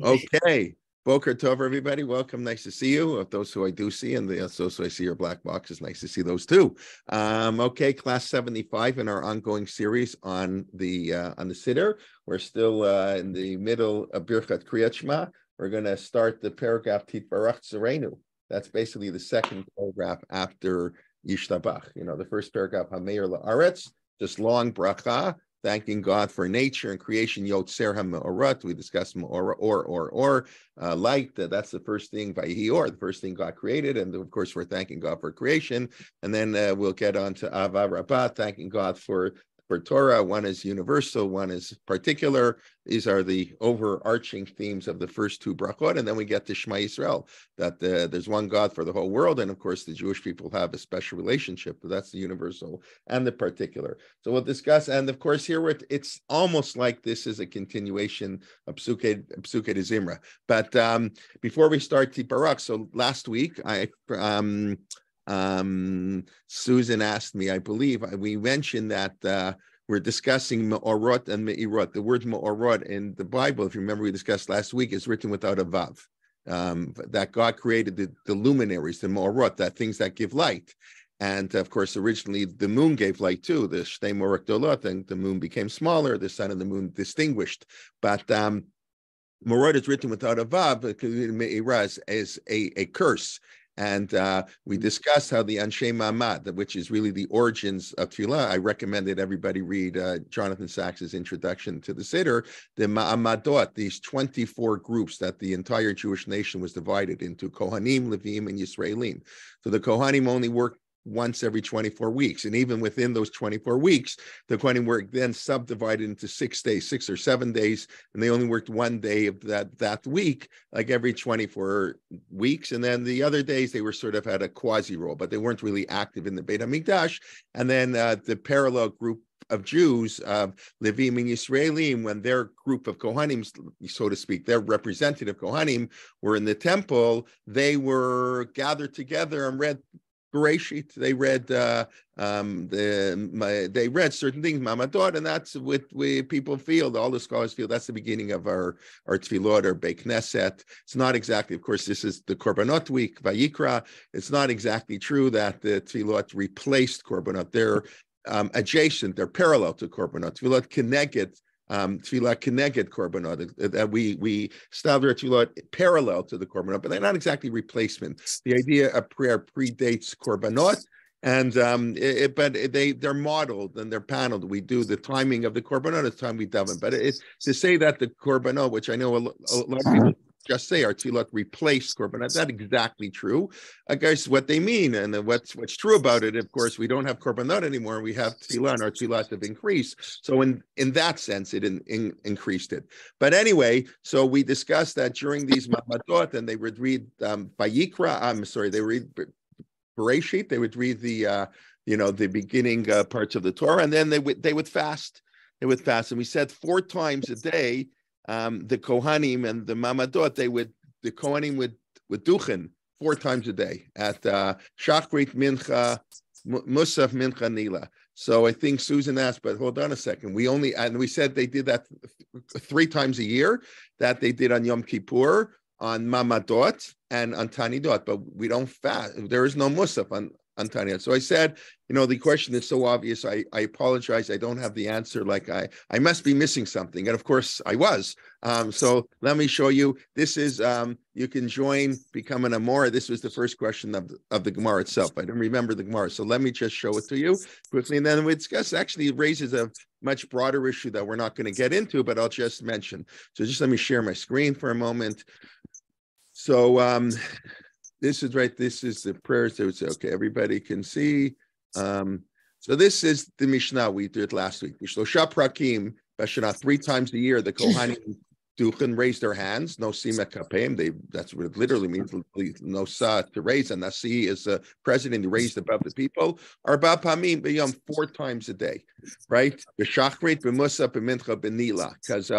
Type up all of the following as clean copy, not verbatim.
Okay. Boker Tov, everybody. Welcome. Nice to see you. Of those who I do see, and those who I see your black boxes, nice to see those too. Okay, class 75 in our ongoing series on the Siddur. We're still in the middle of Birchat Kriyat Shema. We're going to start the paragraph Titbarach Tzarenu. That's basically the second paragraph after Yishtabach. You know, the first paragraph Hameir La'aretz, just long bracha, thanking God for nature and creation. Yotzer HaMe'orat. We discussed Me'or, light. That's the first thing, Vayihi, the first thing God created. And of course, we're thanking God for creation. And then we'll get on to Ava Rabbah, thanking God for Torah. One is universal, one is particular. These are the overarching themes of the first two brachot, and then we get to Shema Yisrael, that there's one God for the whole world, and of course the Jewish people have a special relationship, but that's the universal and the particular. So we'll discuss, and of course here it's almost like this is a continuation of Psukei de Zimra. But before we start Tiparach, so last week Susan asked me, I believe, we mentioned that we're discussing Me'orot and Me'irot. The word Me'orot in the Bible, if you remember, we discussed last week, is written without a Vav. That God created the luminaries, the Me'orot, that things that give light. And of course, originally the moon gave light too, the Shtei Morok Dolot, and the moon became smaller, the sun and the moon distinguished. But Me'orot is written without a Vav, Me'irah is a curse. And we discussed how the Anshe Ma'amad, which is really the origins of Tefillah, I recommended everybody read Jonathan Sachs's introduction to the Siddur, the Ma'amadot, these 24 groups that the entire Jewish nation was divided into, Kohanim, Levim, and Yisraelim. So the Kohanim only worked once every 24 weeks. And even within those 24 weeks, the Kohanim were then subdivided into 6 days, 6 or 7 days, and they only worked one day of that week, like every 24 weeks. And then the other days, they were sort of had a quasi role, but they weren't really active in the Beit HaMikdash. And then the parallel group of Jews, Levim and Yisraelim, when their group of Kohanim, so to speak, their representative Kohanim were in the temple, they were gathered together and read Bereshit. They read they read certain things, Mamadot, and that's what people feel. All the scholars feel that's the beginning of our Tefillot or Beit Knesset. It's not exactly, of course, this is the Korbanot week, Vayikra. It's not exactly true that the Tefillot replaced Korbanot. They're adjacent. They're parallel to Korbanot. Tefillot Keneged. Tefillah Keneged Korbanot, that we establish Tefillah parallel to the Korbanot, but they're not exactly replacement. The idea of prayer predates Korbanot, and but they're modeled and they're paneled. We do the timing of the Korbanot at the time we daven, but it's to say that the Korbanot, which I know a lot of people just say our Tefillah replaced Korbanot. That's not exactly true. I guess what they mean, and what's true about it, of course, we don't have Korbanot anymore. We have Tefillah, and our Tefillah have increased. So in that sense, it increased it. But anyway, so we discussed that during these Mamadot, and they would read Vayikra. They read Bereshit. They would read the the beginning parts of the Torah, and then they would fast. They would fast, and we said 4 times a day. The Kohanim and the Mamadot, the Kohanim would duchen 4 times a day at Shachrit, Mincha, Musaf, Mincha, Nila. So I think Susan asked, but hold on a second. We said they did that 3 times a year, that they did on Yom Kippur, on Mamadot, and on Tanidot, but we don't fast. There is no Musaf on Tanidot. So I said, the question is so obvious. I apologize. I don't have the answer. Like I must be missing something. And of course I was. So let me show you. This is, you can join, become an Amora. This was the first question of the Gemara itself. I don't remember the Gemara. So let me just show it to you quickly. And then we discuss, actually it raises a much broader issue that we're not going to get into, but I'll just mention. So just let me share my screen for a moment. So, this is the prayers. Okay, everybody can see. So this is the Mishnah we did last week. Shlosha prakim b'shana, 3 times a year, the Kohanim duchen raise their hands. No sima kapeim. That's what it literally means. No sa to raise, and nasi is the president raised above the people. Arba pamim b'yom 4 times a day, right? B'shachrit b'musa b'mincha b'nila, because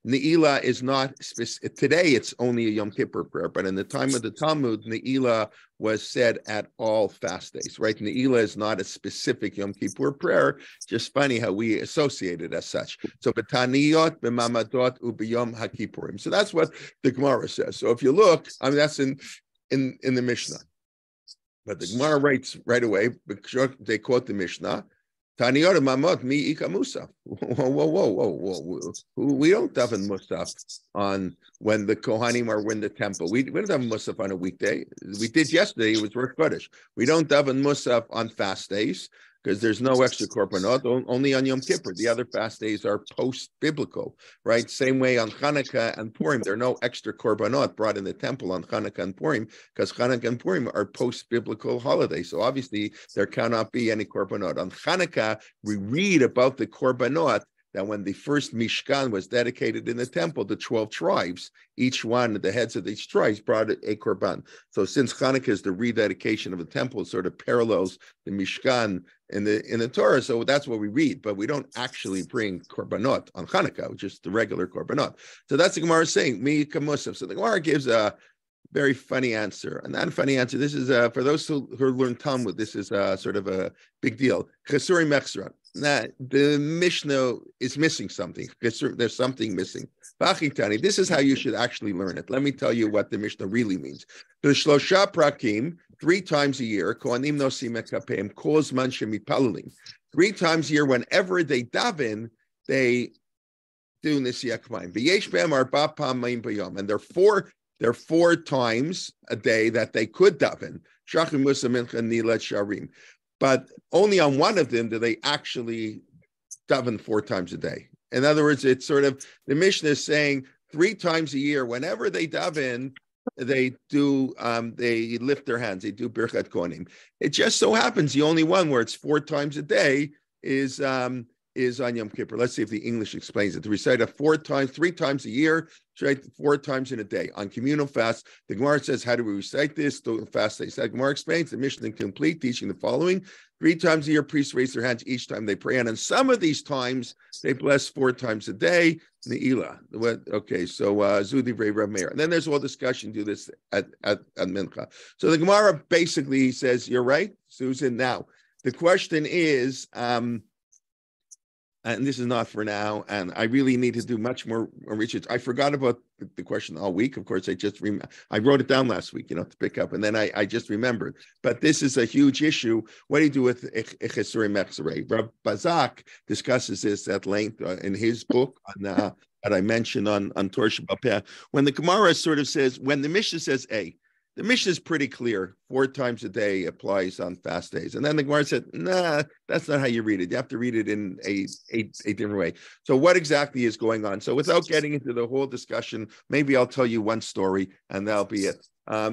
neila is not specific. Today it's only a Yom Kippur prayer, but in the time of the Talmud, neila was said at all fast days, right? Ne'ilah is not a specific Yom Kippur prayer. Just funny how we associate it as such. So, b'taniyot, b'mamadot, u'b'yom HaKippurim. So that's what the Gemara says. So if you look, I mean, that's in the Mishnah. But the Gemara writes right away, because they quote the Mishnah, Taniyot Mamot mi ika musaf. Whoa. We don't daven musaf on when the Kohanim are in the temple. We don't daven musaf on a weekday. We did yesterday, it was Rosh Chodesh. We don't daven musaf on fast days because there's no extra korbanot, only on Yom Kippur. The other fast days are post-biblical, right? Same way on Hanukkah and Purim. There are no extra korbanot brought in the temple on Hanukkah and Purim because Hanukkah and Purim are post-biblical holidays. So obviously, there cannot be any korbanot. On Hanukkah, we read about the korbanot that when the first Mishkan was dedicated in the temple, the 12 tribes, each one, the heads of each tribes brought a korban. So since Hanukkah is the rededication of the temple, it sort of parallels the Mishkan in the Torah. So that's what we read, but we don't actually bring korbanot on Hanukkah, which is the regular korbanot. So that's the Gemara saying, mi kamusaf. So the Gemara gives a very funny answer. And that funny answer, this is, for those who learn Talmud, this is sort of a big deal. Chesuri mechsran. Nah, the Mishnah is missing something. There's something missing. This is how you should actually learn it. Let me tell you what the Mishnah really means. The Shlosha Prakim, 3 times a year, Kohanim nosim et kapeim, kol zman shemipalalim. 3 times a year, whenever they daven, they do nisiya k'mayim. V'yesh be'em arba pa'amayim b'yom. And there are 4 times a day that they could daven. Shachim musa mincha nilat sharim. But only on one of them do they actually daven 4 times a day. In other words, it's sort of, the Mishnah is saying 3 times a year, whenever they daven, they do, they lift their hands, they do Birchat Kohanim. It just so happens the only one where it's 4 times a day is on Yom Kippur. Let's see if the English explains it. To recite it 3 times a year, recite 4 times in a day. On communal fast, the Gemara says, how do we recite this? The fast day. So the Gemara explains the Mishnah complete, teaching the following. 3 times a year, priests raise their hands each time they pray. And in some of these times, they bless 4 times a day. Ne'ilah. Okay, so Zudi Rabbi Meir. And then there's all discussion, do this at Mincha. So the Gemara basically says, you're right, Susan. Now, the question is, and this is not for now, and I really need to do much more research. I forgot about the question all week. Of course, I wrote it down last week, to pick up, and then I just remembered. But this is a huge issue. What do you do with Chesuri Mechzorei? Rabbi Bazak discusses this at length in his book that I mentioned on Torah Shabbat Peh. When the Gemara sort of says, when the Mishnah says A, the Mishnah is pretty clear. 4 times a day applies on fast days. And then the Gemara said, nah, that's not how you read it. You have to read it in a different way. So what exactly is going on? So without getting into the whole discussion, maybe I'll tell you one story and that'll be it. I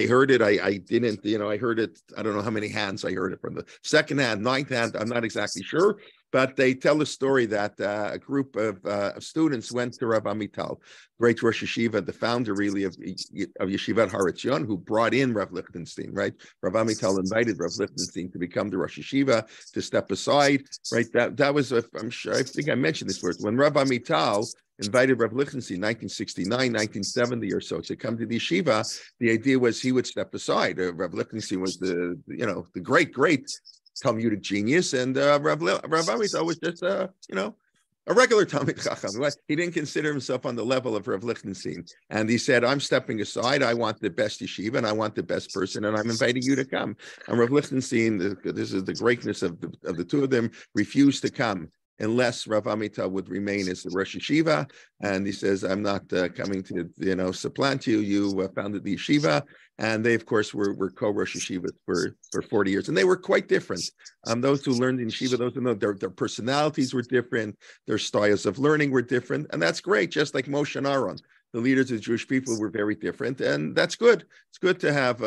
heard it. I didn't, I heard it. I don't know how many hands I heard it from. The second hand, 9th hand, I'm not exactly sure. But they tell a story that a group of students went to Rav Amital, great Rosh Yeshiva, the founder really of Yeshivat Har Etzion, who brought in Rav Lichtenstein, right? Rav Amital invited Rav Lichtenstein to become the Rosh Yeshiva, to step aside, right? That was, I'm sure, I think I mentioned this first. When Rav Amital invited Rav Lichtenstein, 1969, 1970 or so, to come to the yeshiva, the idea was he would step aside. Rav Lichtenstein was the great Talmudic genius, and Rav Amital was just a regular Talmid Chacham. He didn't consider himself on the level of Rav Lichtenstein, and he said, "I'm stepping aside. I want the best yeshiva, and I want the best person, and I'm inviting you to come." And Rav Lichtenstein, this is the greatness of the two of them, refused to come unless Rav Amital would remain as the Rosh Yeshiva. And he says, I'm not coming to, supplant you. You founded the yeshiva. And they, of course, were co-Rosh Yeshivas for 40 years. And they were quite different. Those who learned in yeshiva, those who know, their personalities were different. Their styles of learning were different. And that's great, just like Moshe and Aaron. The leaders of the Jewish people were very different, and that's good. It's good to have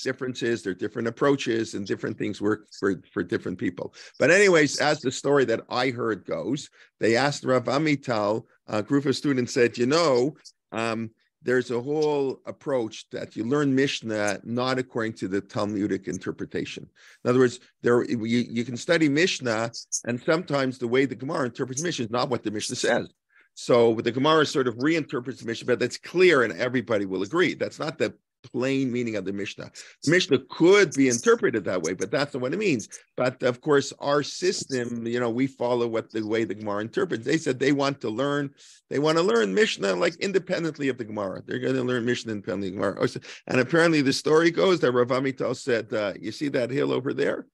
differences. There are different approaches, and different things work for different people. But anyways, as the story that I heard goes, they asked Rav Amital, a group of students said, there's a whole approach that you learn Mishnah not according to the Talmudic interpretation. In other words, you can study Mishnah, and sometimes the way the Gemara interprets Mishnah is not what the Mishnah says. So the Gemara sort of reinterprets the Mishnah, but that's clear and everybody will agree. That's not the plain meaning of the Mishnah. The Mishnah could be interpreted that way, but that's not what it means. But of course, our system, we follow the way the Gemara interprets. They said they want to learn Mishnah like independently of the Gemara. They're going to learn Mishnah independently of the Gemara. And apparently the story goes that Rav Amital said, you see that hill over there?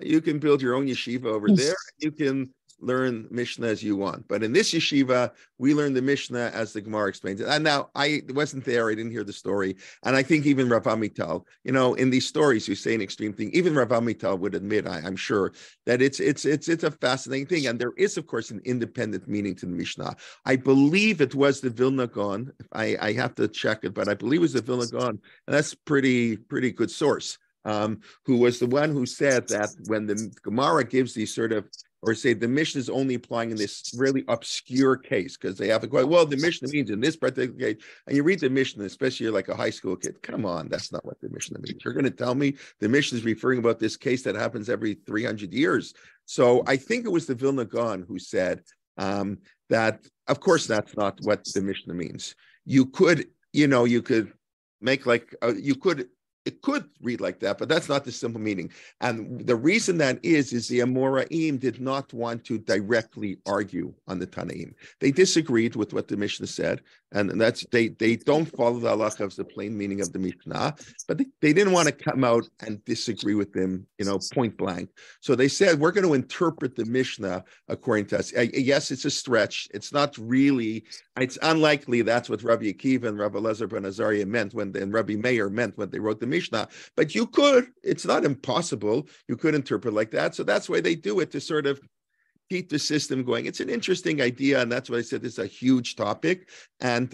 You can build your own yeshiva over there. You can learn Mishnah as you want. But in this yeshiva, we learn the Mishnah as the Gemara explains it. And now I wasn't there. I didn't hear the story. And I think even Rav Amital, in these stories, we say an extreme thing. Even Rav Amital would admit, I'm sure, that it's a fascinating thing. And there is, of course, an independent meaning to the Mishnah. I believe it was the Vilna Gaon. I have to check it, but I believe it was the Vilna Gaon. And that's pretty good source. Who was the one who said that when the Gemara gives these or say the Mishnah is only applying in this really obscure case, because they have to go, well, the Mishnah means in this particular case, and you read the Mishnah, especially you're like a high school kid, come on, that's not what the Mishnah means. You're going to tell me the Mishnah is referring about this case that happens every 300 years. So I think it was the Vilna Gaon who said that, of course, that's not what the Mishnah means. You could, make it could read like that, but that's not the simple meaning. And the reason that is the Amoraim did not want to directly argue on the Tanaim. They disagreed with what the Mishnah said, and that's they don't follow the halacha of the plain meaning of the Mishnah, but they didn't want to come out and disagree with them, point blank. So they said, we're going to interpret the Mishnah according to us. Yes, it's a stretch. It's not really, it's unlikely that's what Rabbi Akiva and Rabbi Elazar ben Azariah meant and Rabbi Meir meant when they wrote the Mishnah, but you could, it's not impossible, you could interpret like that. So that's why they do it, to sort of keep the system going. It's an interesting idea, and that's why I said this is a huge topic, and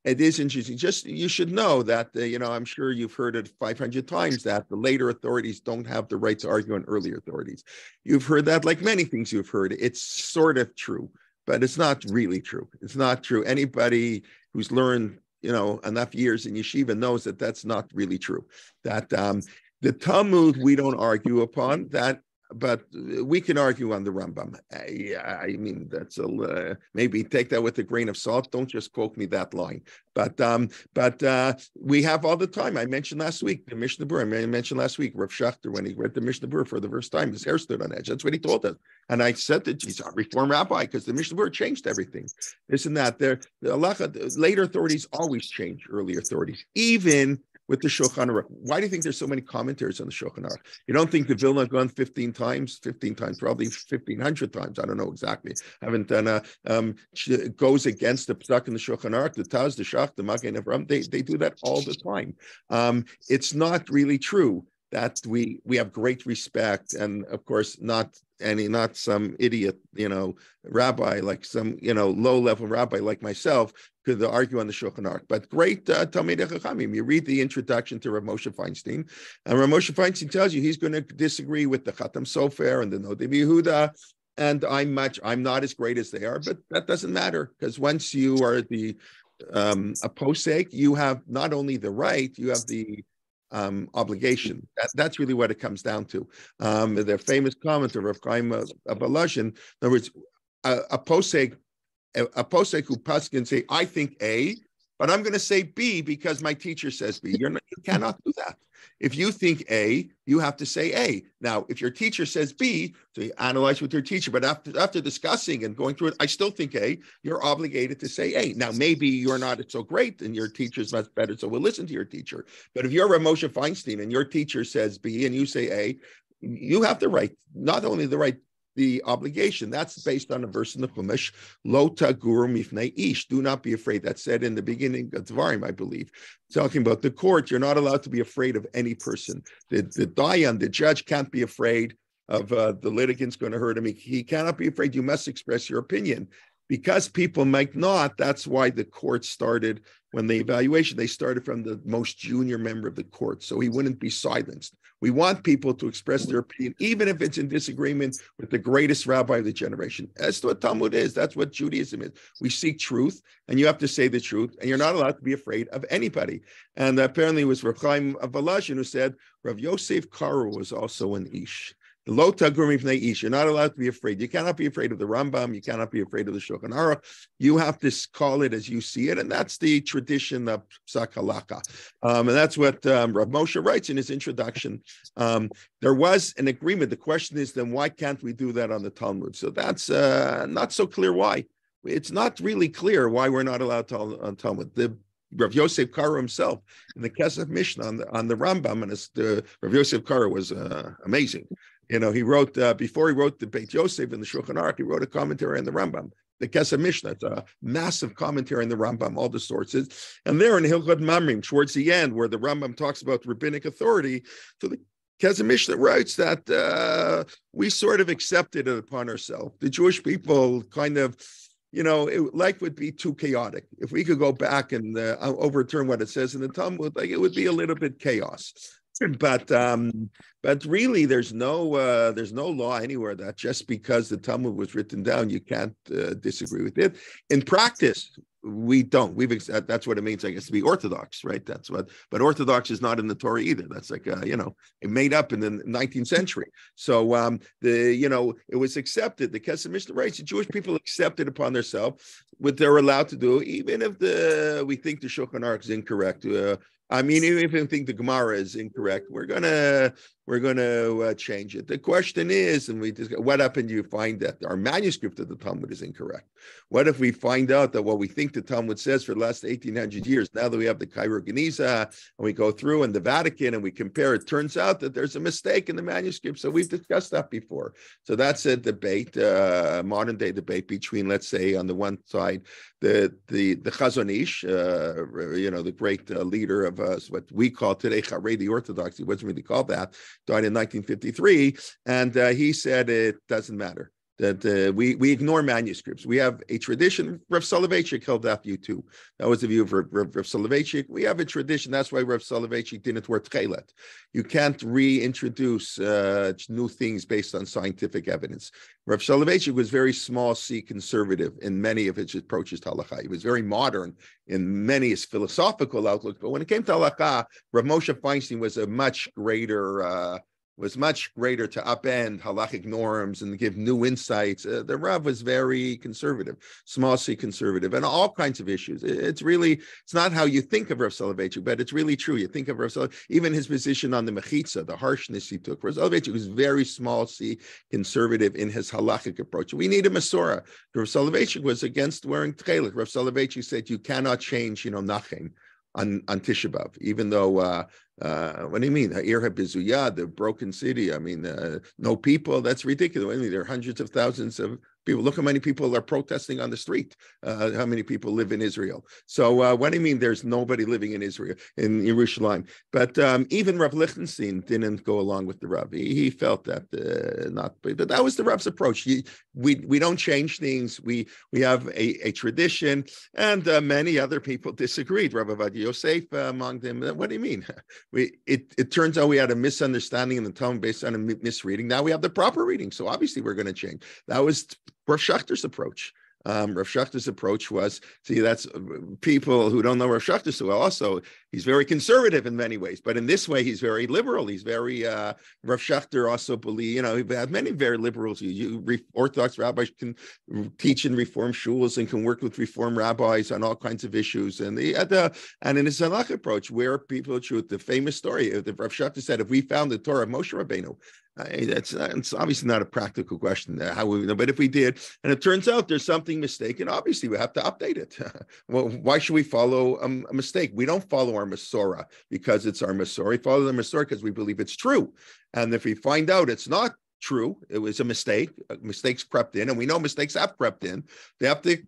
it is interesting. Just, you should know that, I'm sure you've heard it 500 times, that the later authorities don't have the right to argue on earlier authorities. You've heard that, like many things you've heard. It's sort of true, but it's not really true. It's not true. Anybody who's learned enough years in yeshiva knows that that's not really true. That the Talmud we don't argue upon that, but we can argue on the Rambam. I mean, that's maybe take that with a grain of salt. Don't just quote me that line. But we have all the time. I mentioned last week the Mishnah Berurah. I mentioned last week Rav Schachter, when he read the Mishnah Berurah for the first time, his hair stood on edge. That's what he told us. And I said that he's a Reform rabbi because the Mishnah Berurah changed everything. This and that. The later authorities always change earlier authorities, even with the Shulchan Aruch. Why do you think there's so many commentaries on the Shulchan Aruch? You don't think the Vilna gone 15 times, probably 1,500 times. I don't know exactly. I haven't done goes against the Psak in the Shulchan Aruch, the Taz, the Shach, the Magen Avraham. They do that all the time. It's not really true that we have great respect, and of course not some idiot, rabbi, like some, low-level rabbi like myself could argue on the Shulchan Aruch. But great Talmidei Chachamim. You read the introduction to Rav Moshe Feinstein, and Rav Moshe Feinstein tells you he's going to disagree with the Chatam Sofer and the Nodev Yehuda, and I'm not as great as they are, but that doesn't matter, because once you are the a posek, you have not only the right, you have the obligation. That's really what it comes down to. The famous commenter of Chaim Abalazhin, in other words, a posek who paskin say, I think A, but I'm going to say B because my teacher says B. You cannot do that. If you think A, you have to say A. Now, if your teacher says B, so you analyze with your teacher, but after discussing and going through it, I still think A, you're obligated to say A. Now, maybe you're not so great and your teacher's much better, so we'll listen to your teacher. But if you're Rav Moshe Feinstein and your teacher says B and you say A, you have the right, not only the right, the obligation. That's based on a verse in the Chumash, Lo taguru mifnei ish. Do not be afraid. That's said in the beginning of Dvarim, I believe. Talking about the court, you're not allowed to be afraid of any person. The dayan, the judge, can't be afraid of the litigant's going to hurt him. He cannot be afraid. You must express your opinion. Because people might not, that's why the court started, when the evaluation, they started from the most junior member of the court, so he wouldn't be silenced. We want people to express their opinion, even if it's in disagreement with the greatest rabbi of the generation. That's what Talmud is. That's what Judaism is. We seek truth, and you have to say the truth, and you're not allowed to be afraid of anybody. And apparently it was Rav Chaim Abalazhin who said, Rav Yosef Karo was also an Ish. Lo tagum mipnei ish. You're not allowed to be afraid. You cannot be afraid of the Rambam. You cannot be afraid of the Shulchan Aruch. You have to call it as you see it, and that's the tradition of Psak Halakha. And that's what Rav Moshe writes in his introduction. There was an agreement. The question is, then why can't we do that on the Talmud? So that's not so clear why. It's not really clear why we're not allowed to on Talmud. The Rav Yosef Karo himself in the Kesef Mishnah on the Rambam, and Rav Yosef Karo was amazing. He wrote before he wrote the Beit Yosef and the Shulchan Aruch, he wrote a commentary on the Rambam, the Kesef Mishnah. It's a massive commentary on the Rambam, all the sources. And there in Hilchot Mamrim, towards the end, where the Rambam talks about rabbinic authority, so the Kesef Mishnah writes that we sort of accepted it upon ourselves. The Jewish people kind of, life would be too chaotic. If we could go back and overturn what it says in the Talmud, it would be a little bit chaos. But really, there's no law anywhere that just because the Talmud was written down, you can't disagree with it. In practice, we don't. That's what it means, I guess, to be Orthodox, right? But Orthodox is not in the Torah either. That's like it made up in the 19th century. So it was accepted. The Kesef Mishnah writes the Jewish people accepted upon themselves what they're allowed to do, even if we think the Shulchan Aruch is incorrect. Even if we think the Gemara is incorrect, we're gonna change it. The question is, what happened? You find that our manuscript of the Talmud is incorrect. What if we find out that what we think the Talmud says for the last 1,800 years, now that we have the Cairo Geniza and we go through and the Vatican and we compare, it turns out that there's a mistake in the manuscript. So we've discussed that before. So that's a debate, modern day debate between, let's say, on the one side, the Chazon Ish, the great leader of what we call today Haredi Orthodox. He wasn't really called that. Died in 1953, and he said it doesn't matter. That we ignore manuscripts. We have a tradition. Rav Soloveitchik held that view too. That was the view of Rav Soloveitchik. We have a tradition. That's why Rav Soloveitchik didn't wear tchelet. You can't reintroduce new things based on scientific evidence. Rav Soloveitchik was very small c conservative in many of his approaches to halacha. He was very modern in many of his philosophical outlooks. But when it came to halacha, Rav Moshe Feinstein was much greater to upend halachic norms and give new insights. The Rav was very conservative, small c conservative, and all kinds of issues. It's not how you think of Rav Soloveitchik, but it's really true. You think of Rav Soloveitchik, even his position on the mechitza, the harshness he took. Rav Soloveitchik was very small c conservative in his halachic approach. We need a Masorah. Rav Soloveitchik was against wearing tchelet. Rav Soloveitchik said you cannot change, Nachem on Tisha B'Av, even though what do you mean? Ha'ir ha'bizuyah, the broken city. No people. That's ridiculous. There are hundreds of thousands of people. Look how many people are protesting on the street. How many people live in Israel? So what do you mean? There's nobody living in Israel, in Jerusalem. But even Rav Lichtenstein didn't go along with the Rav. He felt that but that was the Rav's approach. We don't change things. We have a tradition, and many other people disagreed. Rabbi Avad Yosef among them. What do you mean? It turns out we had a misunderstanding in the Talmud based on a misreading. Now we have the proper reading, so obviously we're going to change. That was Rav Shachter's approach. Rav Shachter's approach was, that's people who don't know Rav Shachter so well. Also, he's very conservative in many ways, but in this way, he's very liberal. He's very, Rav Shachter also believe, he had many very liberals. Orthodox rabbis can teach in Reform shuls and can work with Reform rabbis on all kinds of issues. And in his halakha approach, where people choose the famous story, the Rav Shachter said, if we found the Torah of Moshe Rabbeinu, it's obviously not a practical question how we know, but if we did, and it turns out there's something mistaken, obviously we have to update it. Well, why should we follow a mistake? We don't follow our Masorah because it's our Masorah. We follow the Masorah because we believe it's true. And if we find out it's not true, it was a mistake, mistakes crept in, and we know mistakes have crept in, they have to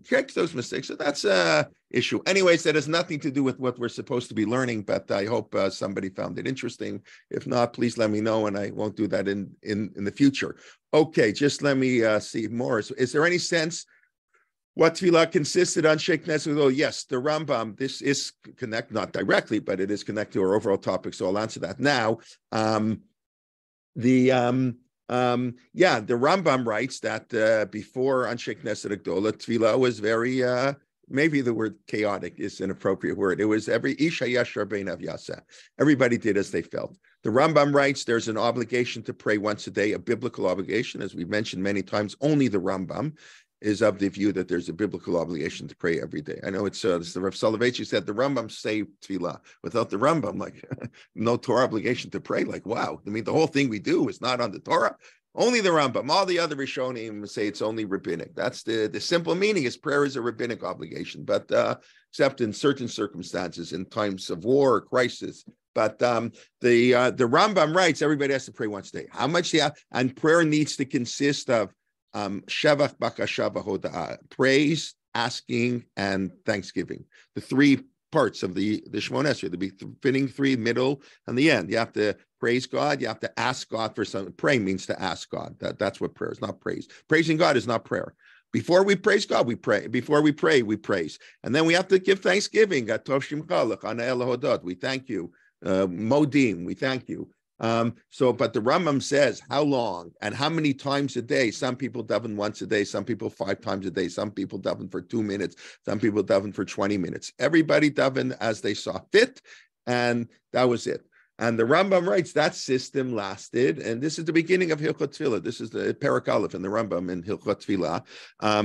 correct those mistakes. So that's an issue. Anyways, that has nothing to do with what we're supposed to be learning, but I hope somebody found it interesting. If not, please let me know, and I won't do that in the future. Okay, just let me see more. Is there any sense what tefillah consisted on Sheikh Knesset? Oh, yes, the Rambam. This is not directly, but it is connected to our overall topic, so I'll answer that now. The Rambam writes that before Anshe Knesset Agdola, tefillah was maybe the word chaotic is an appropriate word. It was every Isha Yashar Beinav Yasa. Everybody did as they felt. The Rambam writes there's an obligation to pray once a day, a biblical obligation, as we've mentioned many times. Only the Rambam is of the view that there's a biblical obligation to pray every day. I know it's the Rav Soloveitchik said the Rambam say tefillah. Without the Rambam, like no Torah obligation to pray. Like, wow, I mean, the whole thing we do is not on the Torah. Only the Rambam. All the other Rishonim say it's only rabbinic. That's the simple meaning is prayer is a rabbinic obligation, but except in certain circumstances, in times of war or crisis. But the Rambam writes everybody has to pray once a day. How much? Yeah, and prayer needs to consist of Shevach Bakasha V'Hoda'ah, praise, asking, and thanksgiving. The three parts of the Shemona Esrei, the beginning, three, middle, and the end. You have to praise God. You have to ask God for something. Pray means to ask God. That's what prayer is, not praise. Praising God is not prayer. Before we praise God, we pray. Before we pray, we praise. And then we have to give thanksgiving. We thank you. Modim, we thank you. But the Rambam says how long and how many times a day. Some people daven once a day, some people 5 times a day, some people daven for 2 minutes, some people daven for 20 minutes. Everybody daven as they saw fit, and that was it. And the Rambam writes that system lasted, and this is the beginning of Hilchot Tefillah. This is the Perek Aleph in the Rambam in Hilchot Tefillah.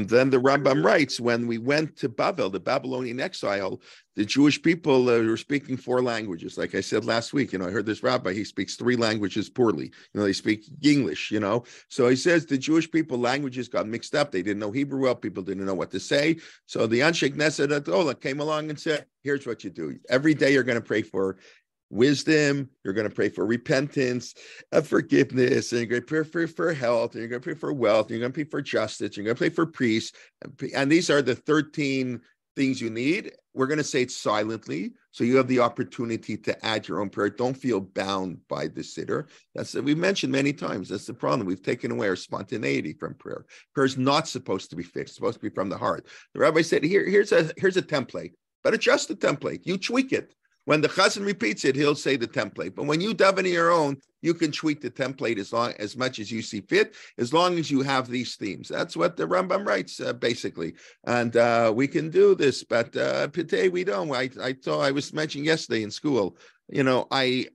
Then the Rambam writes, when we went to Babel, the Babylonian exile, the Jewish people were speaking 4 languages. Like I said last week, I heard this rabbi, he speaks 3 languages poorly. They speak English, So he says the Jewish people, languages got mixed up. They didn't know Hebrew well. People didn't know what to say. So the Anshe Knesset Adola came along and said, here's what you do. Every day you're going to pray for wisdom, you're going to pray for repentance, forgiveness, and you're going to pray for health, and you're going to pray for wealth, and you're going to pray for justice, you're going to pray for peace. And these are the 13 things you need. We're going to say it silently, so you have the opportunity to add your own prayer. Don't feel bound by the Siddur. That's we've mentioned many times. That's the problem. We've taken away our spontaneity from prayer. Prayer is not supposed to be fixed. It's supposed to be from the heart. The rabbi said, here's a template, but adjust the template. You tweak it. When the chazan repeats it, he'll say the template. But when you daven your own, you can tweak the template as much as you see fit, as long as you have these themes. That's what the Rambam writes, basically. And we can do this, but today we don't. I was mentioning yesterday in school, I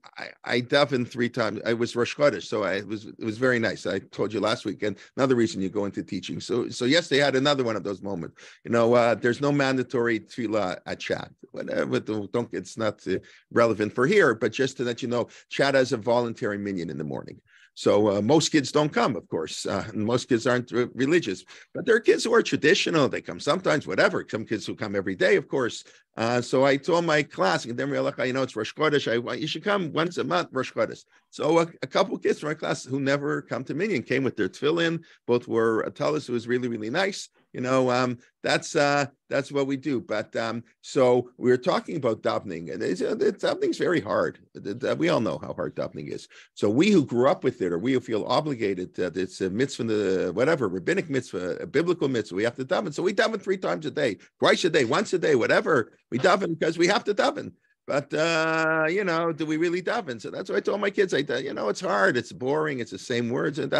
davened 3 times. I was Rosh Chodesh, so it was very nice. I told you last week, and another reason you go into teaching. So yesterday I had another one of those moments. There's no mandatory tefillah at Chat. It's not relevant for here, but just to let you know, Chat has a voluntary minyan in the morning. So most kids don't come, of course, and most kids aren't religious, but there are kids who are traditional. They come sometimes, whatever. Some kids who come every day, of course. So I told my class, and then we're like, it's Rosh Chodesh. You should come once a month, Rosh Chodesh. So a couple of kids from my class who never come to minyan came with their tefillin. Both were atalas. It was really, really nice. That's what we do. But so we were talking about davening, and davening's very hard. We all know how hard davening is. So we who grew up with it, or we who feel obligated, that it's a mitzvah, whatever, rabbinic mitzvah, a biblical mitzvah, we have to daven. So we daven 3 times a day, twice a day, once a day, whatever. We daven because we have to daven. But, do we really daven? So that's what I told my kids. It's hard. It's boring. It's the same words. And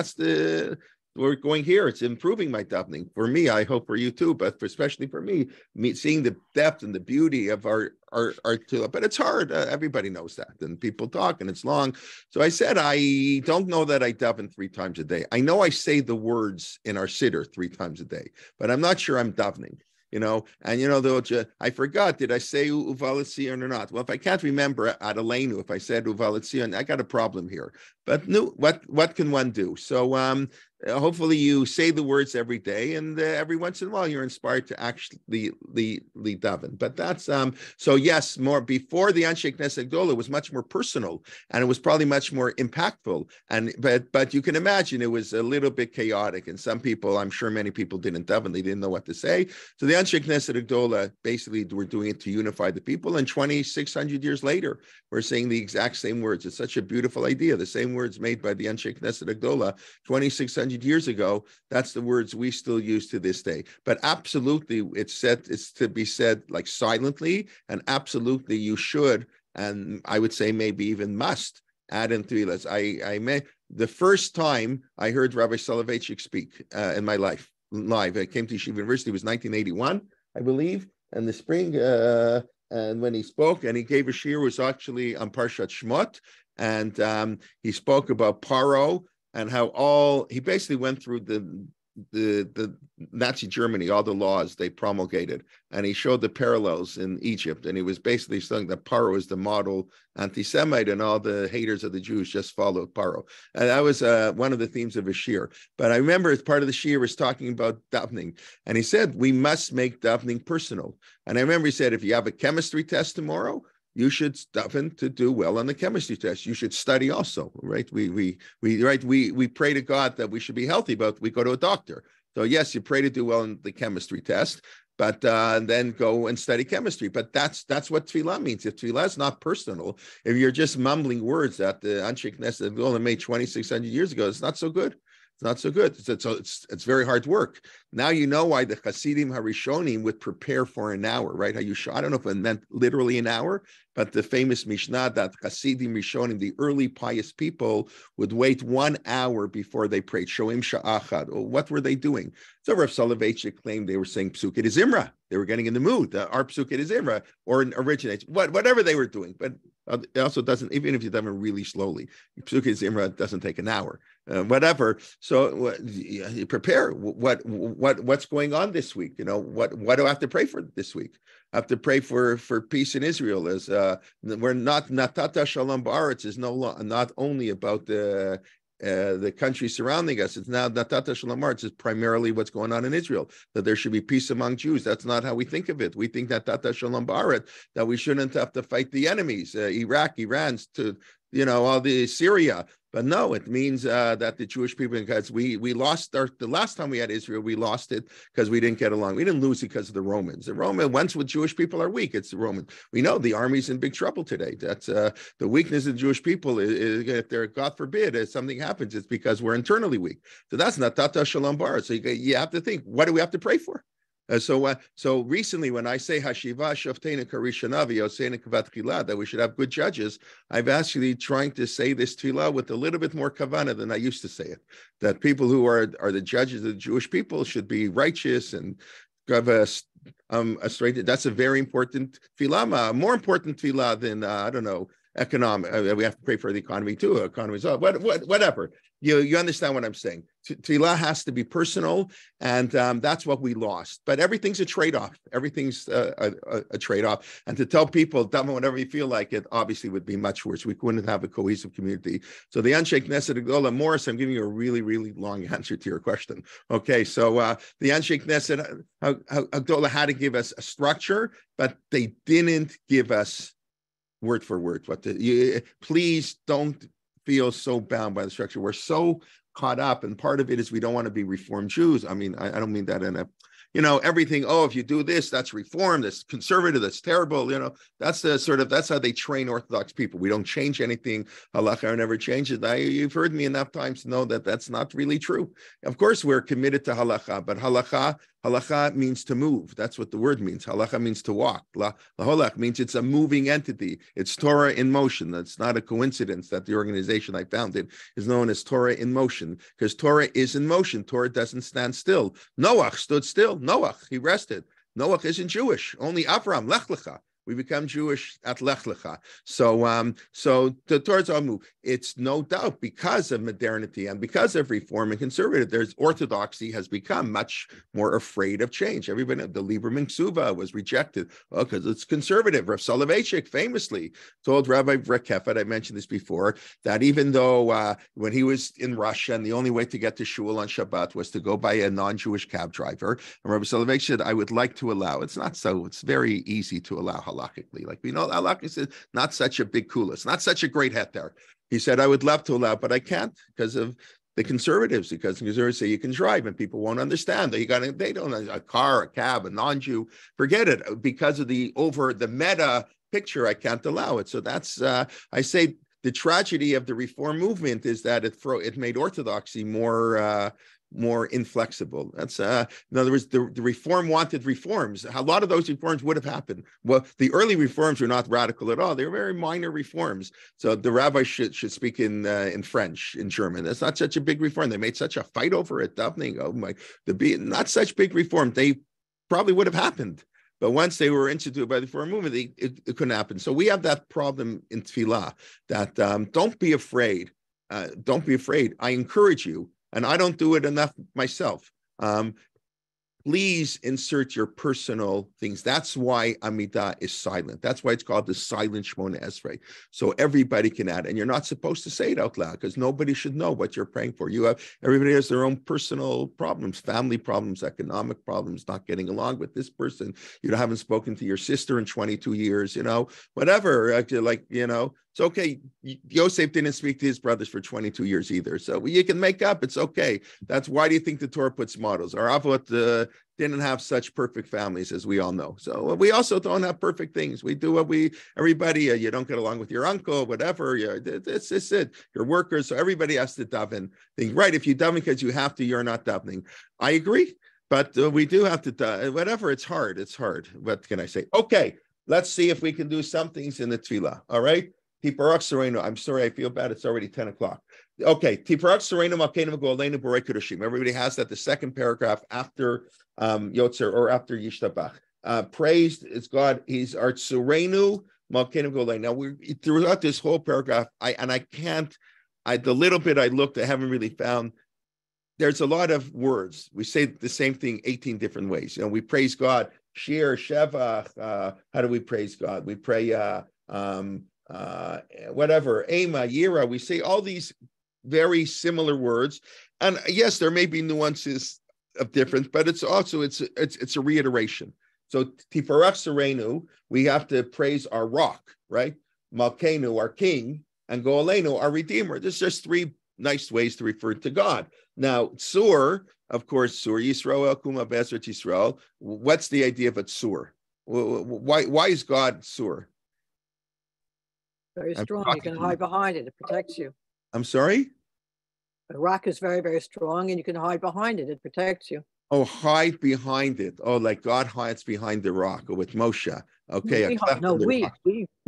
we're going here. It's improving my davening. For me, I hope for you too, but especially for me, seeing the depth and the beauty of our tefillah. But it's hard. Everybody knows that. And people talk and it's long. So I said, I don't know that I daven 3 times a day. I know I say the words in our Siddur 3 times a day, but I'm not sure I'm davening. I forgot, did I say Uvalatzion or not? Well, if I can't remember Adeleinu, if I said Uvalatzion, I got a problem here. But no, what can one do? So hopefully you say the words every day, and every once in a while you're inspired to actually daven. But that's so yes, more before the Anshe Knesset Gdola was much more personal, and it was probably much more impactful. But you can imagine it was a little bit chaotic, and some people, I'm sure many people didn't daven, they didn't know what to say. So the Anshe Knesset Gdola basically were doing it to unify the people, and 2,600 years later we're saying the exact same words. It's such a beautiful idea. The same words made by the Anshe Knesset Gdola 2,600 years ago, that's the words we still use to this day. But absolutely, it's to be said like silently, and absolutely you should, and I would say maybe even must add in tefillas. The first time I heard Rabbi Soloveitchik speak in my life live, I came to Yeshiva University, it was 1981, I believe. and the spring. And when he spoke, and he gave a shir, was actually on Parshat Shmot, and he spoke about Paro and how he basically went through the Nazi Germany, all the laws they promulgated, and he showed the parallels in Egypt, and he was basically saying that Paro is the model anti-Semite, and all the haters of the Jews just followed Paro, and that was one of the themes of his shir. But I remember as part of the shir was talking about davening, and he said we must make davening personal. And I remember he said, if you have a chemistry test tomorrow, you should daven to do well on the chemistry test. You should study also, right? We pray to God that we should be healthy, but we go to a doctor. So yes, you pray to do well in the chemistry test, but then go and study chemistry. But that's what tefillah means. If tefillah is not personal, if you're just mumbling words that the Anshe Knesset only made 2,600 years ago, it's not so good. It's not so good. It's very hard work. Now you know why the Hasidim Harishonim would prepare for an hour, right? I don't know if it meant literally an hour, but the famous Mishnah that Hasidim Rishonim, the early pious people, would wait 1 hour before they prayed. Shoim Sha'achad. Well, what were they doing? So Rav Soloveitchik claimed they were saying Psukei Zimra. They were getting in the mood. Our Psukei Zimra or originates, whatever they were doing. But it also doesn't, even if you daven really slowly, Psukei Zimra doesn't take an hour. Whatever. So you prepare. What's going on this week? You know, what do I have to pray for this week? I have to pray for peace in Israel. As we're not Natata Shalom Ba'aretz is not only about the country surrounding us. It's now Natata Shalom Ba'aretz is primarily what's going on in Israel, that there should be peace among Jews. That's not how we think of it. We think that Natata Shalom Ba'aretz, that we shouldn't have to fight the enemies, Iraq, Iran's, to all the Syria. But no, it means that the Jewish people, because we lost the last time we had Israel, we lost it because we didn't get along. We didn't lose it because of the Romans. The Romans, once with Jewish people are weak, it's the Romans. We know the army's in big trouble today. That's the weakness of the Jewish people. If they're, God forbid, if something happens, it's because we're internally weak. So that's not Tata Shalom Bar. So you have to think, what do we have to pray for? So recently, when I say Hashiva Shofteinu Karishanavi Yoseinu Kavat Tefillah, that we should have good judges, I've actually trying to say this tefillah with a little bit more kavanah than I used to say it. That people who are the judges of the Jewish people should be righteous and have a straight. That's a very important tefillah, more important tefillah than economic. We have to pray for the economy too. Economy's up. Whatever. You understand what I'm saying? Tefillah has to be personal, and that's what we lost. But everything's a trade-off. Everything's a trade-off. And to tell people, daven whatever you feel like it, obviously would be much worse. We couldn't have a cohesive community. So the Anshe Knesset Gedola, Morris, I'm giving you a really, really long answer to your question. Okay, so the Anshe Knesset Gedola had to give us a structure, but they didn't give us word for word. Please don't feel so bound by the structure. We're so caught up, and part of it is we don't want to be Reformed Jews. I mean, I don't mean that in a, everything. Oh, if you do this, that's Reform. That's conservative. That's terrible. That's that's how they train Orthodox people. We don't change anything. Halakha never changes. You've heard me enough times to know that that's not really true. Of course, we're committed to halakha, but halakha means to move. That's what the word means. Halakha means to walk. Laholach means it's a moving entity. It's Torah in motion. That's not a coincidence that the organization I founded is known as Torah in motion, because Torah is in motion. Torah doesn't stand still. Noach stood still. Noach, he rested. Noach isn't Jewish. Only Avram, Lech Lecha. We become Jewish at Lech Lecha. So the Torah's on move. It's no doubt because of modernity and because of reform and conservative, there's orthodoxy has become much more afraid of change. Everybody, the Lieberman Ksuva was rejected because it's conservative. Rav Soloveitchik famously told Rabbi Brachot, I mentioned this before, that even though when he was in Russia and the only way to get to shul on Shabbat was to go by a non-Jewish cab driver, and Rabbi Soloveitchik said, I would like to allow. It's not so. It's very easy to allow halakhically. Like we know, halakha is not such a big kula. It's not such a great heter. He said, I would love to allow, but I can't because of the conservatives, because the conservatives say you can drive and people won't understand. They don't a car, a cab, a non-Jew, forget it. Because of the meta picture, I can't allow it. So that's, I say the tragedy of the reform movement is that it made orthodoxy more inflexible. That's in other words, the reform wanted reforms. A lot of those reforms would have happened. Well, the early reforms were not radical at all. They were very minor reforms. So the rabbi should speak in French, in German. That's not such a big reform. They made such a fight over it. Davening, not such big reform. They probably would have happened. But once they were instituted by the foreign movement, it couldn't happen. So we have that problem in tefillah, that don't be afraid. Don't be afraid. I encourage you, and I don't do it enough myself. Please insert your personal things. That's why Amidah is silent. That's why it's called the silent Shemona Esrei. So everybody can add, and you're not supposed to say it out loud because nobody should know what you're praying for. Everybody has their own personal problems, family problems, economic problems, not getting along with this person. You haven't spoken to your sister in 22 years, whatever. It's okay. Yosef didn't speak to his brothers for 22 years either. So you can make up. It's okay. That's why do you think the Torah puts models? Our Avot didn't have such perfect families, as we all know. So we also don't have perfect things. We do everybody, you don't get along with your uncle, whatever. It's it. Your workers. So everybody has to daven. Think, right, if you daven because you have to, you're not davening. I agree. But we do have to, whatever. It's hard. It's hard. What can I say? Okay, let's see if we can do some things in the tefillah. All right? I'm sorry, I feel bad. It's already 10 o'clock. Okay. Everybody has that. The second paragraph after Yotzer or after Yishtabach. Praised is God. He's our Tsurenu Malkeinu Golei. Now, throughout this whole paragraph, the little bit I looked, I haven't really found. There's a lot of words. We say the same thing 18 different ways. We praise God. Shir, Shevach. How do we praise God? We pray. Whatever, Ema, Yira, we say all these very similar words, and yes, there may be nuances of difference, but it's also it's a reiteration. So Tifarach Serenu, we have to praise our rock, right? Malkeinu, our king, and Goalenu, our redeemer. There's just three nice ways to refer to God. Now, Tzur, of course, Tzur Yisrael, Kuma Bezrat Yisrael. What's the idea of a Tzur? Why is God Tzur? Very strong. You can hide behind it. It protects you. I'm sorry? The rock is very, very strong, and you can hide behind it. It protects you. Oh, hide behind it. Oh, like God hides behind the rock, or with Moshe. Okay. We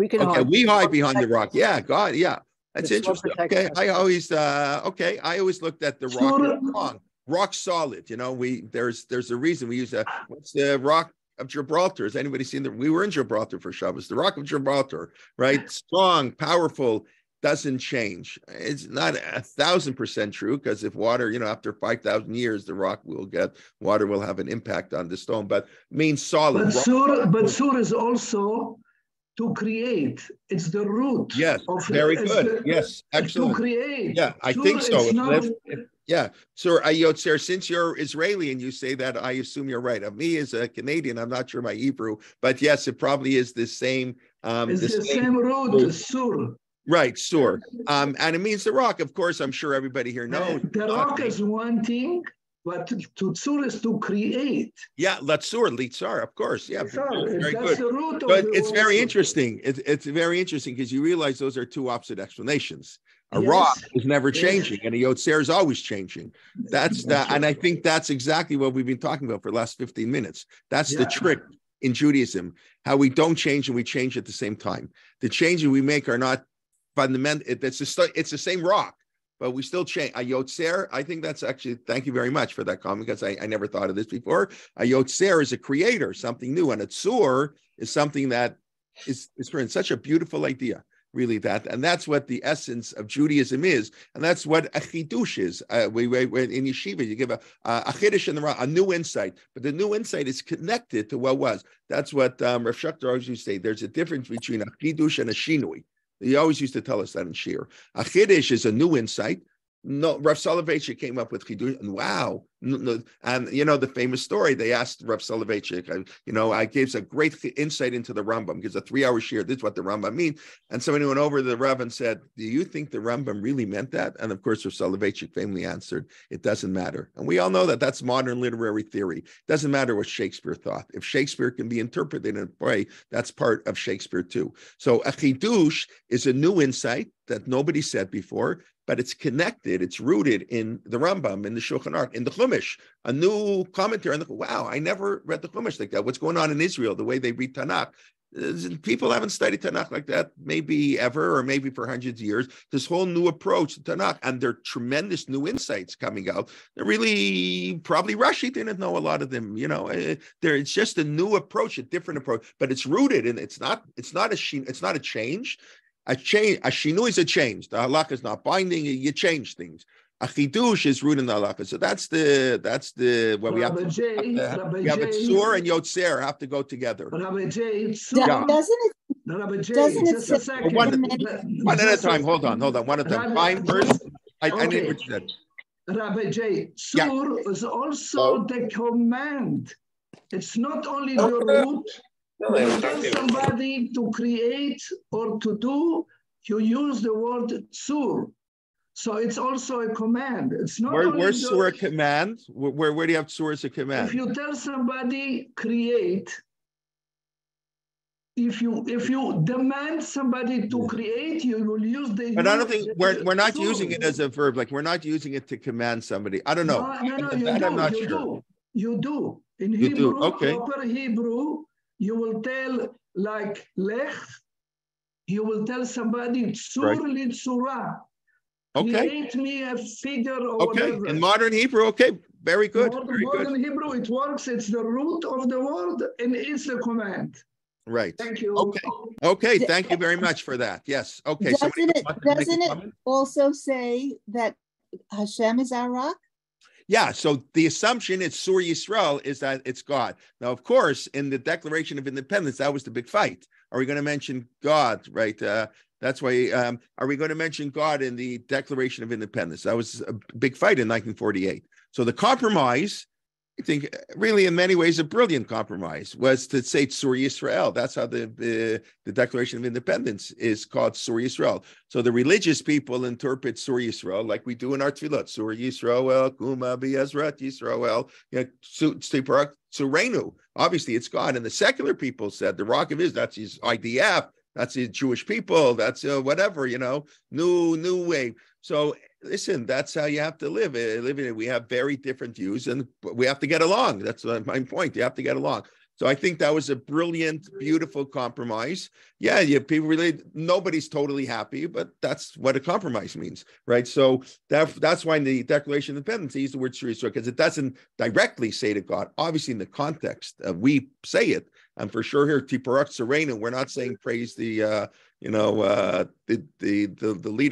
can hide. Okay, we hide behind the rock. Yeah, God, yeah. That's interesting. Okay, I always looked at the rock as strong. Rock solid. There's a reason we use that. What's the rock of Gibraltar? Has anybody seen that? We were in Gibraltar for Shabbos. The rock of Gibraltar, right? Strong, powerful, doesn't change. It's not 1,000% true, because if water, after 5,000 years, the rock water will have an impact on the stone, but means solid. But sur is also to create. It's the root. Yes, very good. Yes, excellent. To create. Yeah, I think so. Yeah. So, Yotzer, since you're Israeli and you say that, I assume you're right. Me as a Canadian, I'm not sure my Hebrew, but yes, it probably is the same. It's the same root, sur. Right, sur. And it means the rock. Of course, I'm sure everybody here knows. The rock is one thing, but to tzur is to create. Yeah, latzur, litzar, of course. Yeah, very good. The root of but it's very interesting. It's very interesting because you realize those are two opposite explanations. A rock is never changing, and a yotzer is always changing. And I think that's exactly what we've been talking about for the last 15 minutes. That's the trick in Judaism, how we don't change and we change at the same time. The changes we make are not fundamental. It's the same rock, but we still change. A yotzer, I think that's actually, thank you very much for that comment, because I never thought of this before. A yotzer is a creator, something new, and a tzur is something that is such a beautiful idea. Really, and that's what the essence of Judaism is, and that's what a chidush is. We in yeshiva, you give a chiddush in a new insight, but the new insight is connected to what was. That's what Rav Shachtar always used to say. There's a difference between a chidush and a shinui. He always used to tell us that in Shir. A chiddush is a new insight. No, Rav Soloveitchik came up with chidush, and wow. And the famous story, they asked Rav Soloveitchik, I gave a great insight into the Rambam, gives a 3-hour shir. This is what the Rambam means. And somebody went over to the Rav and said, do you think the Rambam really meant that? And of course, Rav Soloveitchik famously answered, it doesn't matter. And we all know that that's modern literary theory. It doesn't matter what Shakespeare thought. If Shakespeare can be interpreted in a play, that's part of Shakespeare too. So a chidush is a new insight that nobody said before, but it's connected, it's rooted in the Rambam, in the Shulchan Aruch, in the Chumash, a new commentary. And wow, I never read the Chumash like that. What's going on in Israel, the way they read Tanakh, People haven't studied Tanakh like that, maybe ever, or maybe for hundreds of years. This whole new approach to Tanakh, and there are tremendous new insights coming out. They're really, probably Rashi didn't know a lot of them. It's just a new approach, a different approach, but it's rooted in. It's not a change. A shinu is a change. The halakha is not binding. You change things. A chidush is rooted in the halakha. So that's the what we have to. We have a tzur and yotzer have to go together. Rabbi J, Doesn't it just a second. One at a time. Hold on. One at a time. Fine. First, I need what you said. Rabbi J, tzur is also the command. It's not only the root. When you tell somebody to create or to do, you use the word tzur. So it's also a command. It's not where's tzur a command? Where do you have tzur as a command? If you tell somebody create, if you demand somebody to create, you will use the. But I don't think we're not using it as a verb. Like we're not using it to command somebody. I don't know. No, you do. In Hebrew, proper Hebrew, you will tell like lech. You will tell somebody tzur li tzura. Okay. Create me a figure or whatever. In modern Hebrew, okay, very good. Modern Hebrew, it works. It's the root of the word, and it's the command. Right. Thank you. Okay. Thank you very much for that. Yes. Okay. Doesn't it also say that Hashem is our rock? Yeah, so the assumption it's Sur Yisrael is that it's God. Now, of course, in the Declaration of Independence, that was the big fight. Are we going to mention God, right? That's why, are we going to mention God in the Declaration of Independence? That was a big fight in 1948. So the compromise, I think really in many ways a brilliant compromise, was to say Sur Yisrael. That's how the Declaration of Independence is called Sur Yisrael. So the religious people interpret Sur Yisrael like we do in our tefillot. Sur Yisrael, Kuma B'Ezrat Yisrael, Surenu. Obviously it's God. And the secular people said the rock of Israel, that's his IDF, that's the Jewish people, that's whatever, new way. So listen, that's how you have to live in it. We have very different views and we have to get along. That's my point. You have to get along. So I think that was a brilliant, beautiful compromise. Yeah, people really, nobody's totally happy, but that's what a compromise means, right? So that's why in the Declaration of Independence, they use the word Sur Yisrael, because it doesn't directly say to God. Obviously, in the context, we say it. And for sure here, Tiparak Serenu, we're not saying praise the leader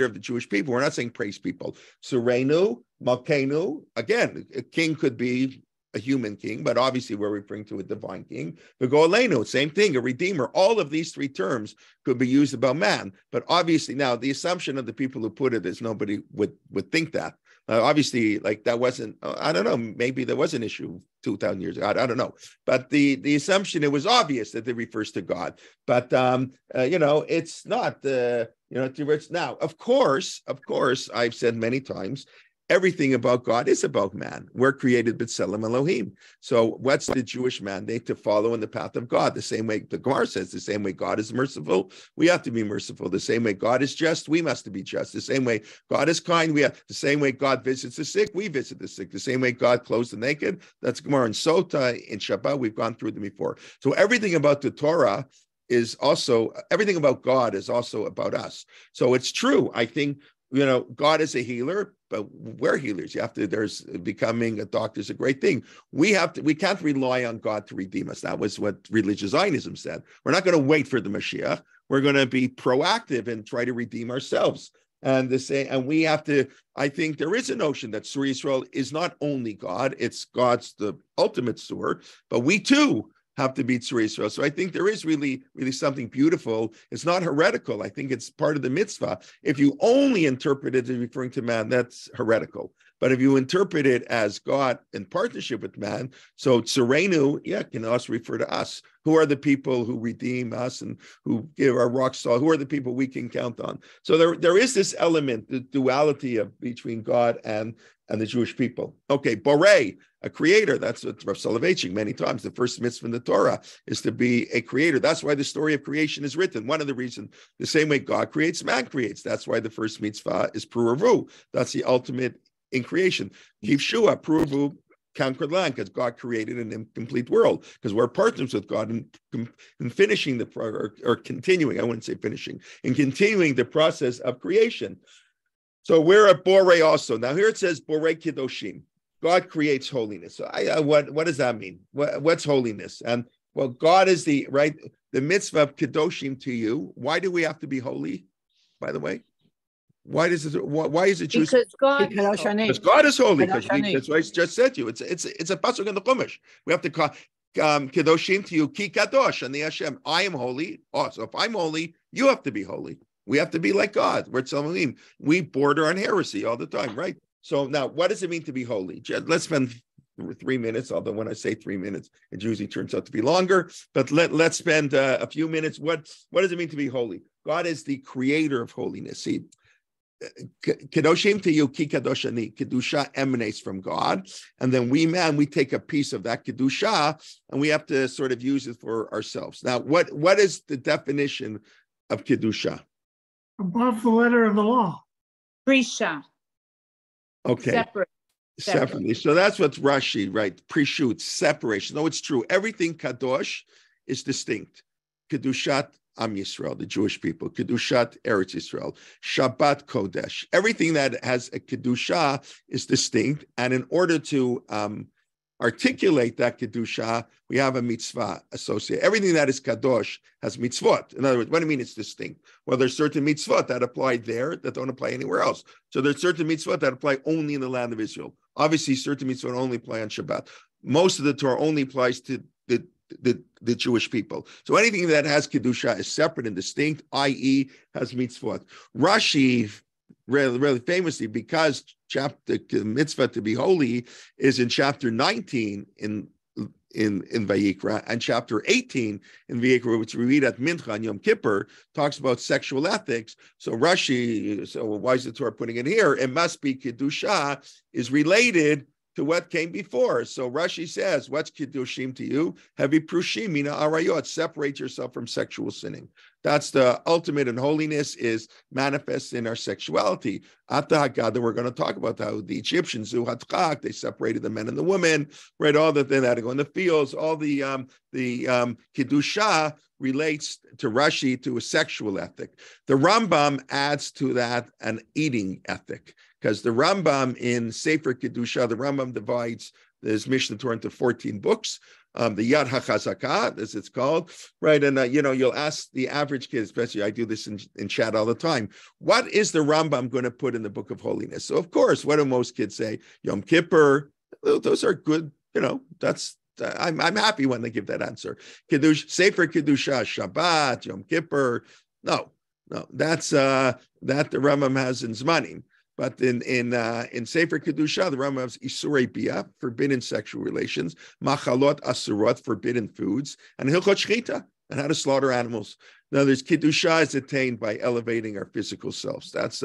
of the Jewish people. We're not saying praise people. Serenu, Malkenu, again, a king could be a human king, but obviously we're referring to a divine king. V'go'aleinu, same thing, a redeemer. All of these three terms could be used about man. But obviously now the assumption of the people who put it is nobody would think that. Obviously, like that wasn't, I don't know, maybe there was an issue 2,000 years ago. I don't know. But the assumption, it was obvious that it refers to God. But, it's not, now, of course, I've said many times, everything about God is about man. We're created b'tselem Elohim. So what's the Jewish mandate? To follow in the path of God. The same way the Gemara says, the same way God is merciful, we have to be merciful. The same way God is just, we must be just. The same way God is kind, the same way God visits the sick, we visit the sick. The same way God clothes the naked, that's Gemara in Sota, in Shabbat, we've gone through them before. So everything about the Torah is also, everything about God is also about us. So it's true. I think, God is a healer, but we're healers. There's becoming a doctor is a great thing. We can't rely on God to redeem us. That was what religious Zionism said. We're not going to wait for the Mashiach. We're going to be proactive and try to redeem ourselves. And we have to, I think there is a notion that Sur Yisrael is not only God, it's God's the ultimate Sur, but we too have to be Sur Yisrael. So I think there is really, really something beautiful. It's not heretical. I think it's part of the mitzvah. If you only interpret it as referring to man, that's heretical. But if you interpret it as God in partnership with man, so Tsurenu, can also refer to us. Who are the people who redeem us and who give our rock salt? Who are the people we can count on? So there is this element, the duality between God and the Jewish people. Okay, Borei, a creator. That's what Rav Soloveitchik many times. The first mitzvah in the Torah is to be a creator. That's why the story of creation is written. One of the reasons, the same way God creates, man creates. That's why the first mitzvah is Pruavu. That's the ultimate in creation. Yivshua, Pruavu, conquered land because God created an incomplete world because we're partners with God in finishing or continuing, I wouldn't say finishing, in continuing the process of creation. So we're a Borei also. Now here it says Borei Kedoshim. God creates holiness. So what does that mean? What's holiness? And well, God is the mitzvah of Kedoshim to you. Why do we have to be holy, by the way? Why is it choose? Because God is holy. That's what I just said to you. It's a pasuk in the Chumash. We have to call Kedoshim to you, Ki Kadosh, and the Hashem. I am holy. Oh, so if I'm holy, you have to be holy. We have to be like God. We're Tzalmalim. We border on heresy all the time, right? So now, what does it mean to be holy? Let's spend 3 minutes, although when I say 3 minutes, it usually turns out to be longer. But let's spend a few minutes. What does it mean to be holy? God is the creator of holiness. See, Kedoshim to you, Ki Kadosh Ani. Kedusha emanates from God. And then we take a piece of that Kedusha and we have to sort of use it for ourselves. Now, what is the definition of Kedusha? Above the letter of the law. Prisha. Okay. Separately. So that's what's Rashi, right? Prishut, separation. No, it's true. Everything Kadosh is distinct. Kedushat Am Yisrael, the Jewish people. Kedushat Eretz Yisrael. Shabbat Kodesh. Everything that has a Kedusha is distinct. And in order to articulate that Kedusha, we have a mitzvah associated. Everything that is Kadosh has mitzvot. In other words, what do you mean it's distinct? Well, there's certain mitzvot that apply there that don't apply anywhere else. So there's certain mitzvot that apply only in the land of Israel. Obviously, certain mitzvot only apply on Shabbat. Most of the Torah only applies to the Jewish people. So anything that has Kedusha is separate and distinct, i.e. has mitzvot. Rashi, really famously, because the mitzvah to be holy is in chapter 19 in Vayikra, and chapter 18 in Vayikra, which we read at Mincha and Yom Kippur, talks about sexual ethics. So Rashi, why is the Torah putting it here? It must be Kedusha is related to what came before. So Rashi says, what's Kiddushim to you? Heavy prushim mina arayot. Separate yourself from sexual sinning. That's the ultimate in holiness, is manifest in our sexuality. At the Haggadah, we're going to talk about how the Egyptians, they separated the men and the women, right? All that they had to go in the fields. All the Kiddusha relates to Rashi to a sexual ethic. The Rambam adds to that an eating ethic, because the Rambam in Sefer Kiddusha, the Rambam divides this Mishnah Torah into 14 books. The Yad HaChazakah, as it's called, right? And, you'll ask the average kid, especially I do this in chat all the time, what is the Rambam going to put in the Book of Holiness? So, of course, what do most kids say? Yom Kippur, those are good, that's, I'm happy when they give that answer. Sefer Kiddusha, Shabbat, Yom Kippur, no, that's, that the Rambam has in Zmanim. But in Sefer Kedusha, the Rambam has Isurei Bia, forbidden sexual relations, Machalot Asurot, forbidden foods, and Hilchot Shchita, and how to slaughter animals. Now, there's Kedusha is attained by elevating our physical selves. That's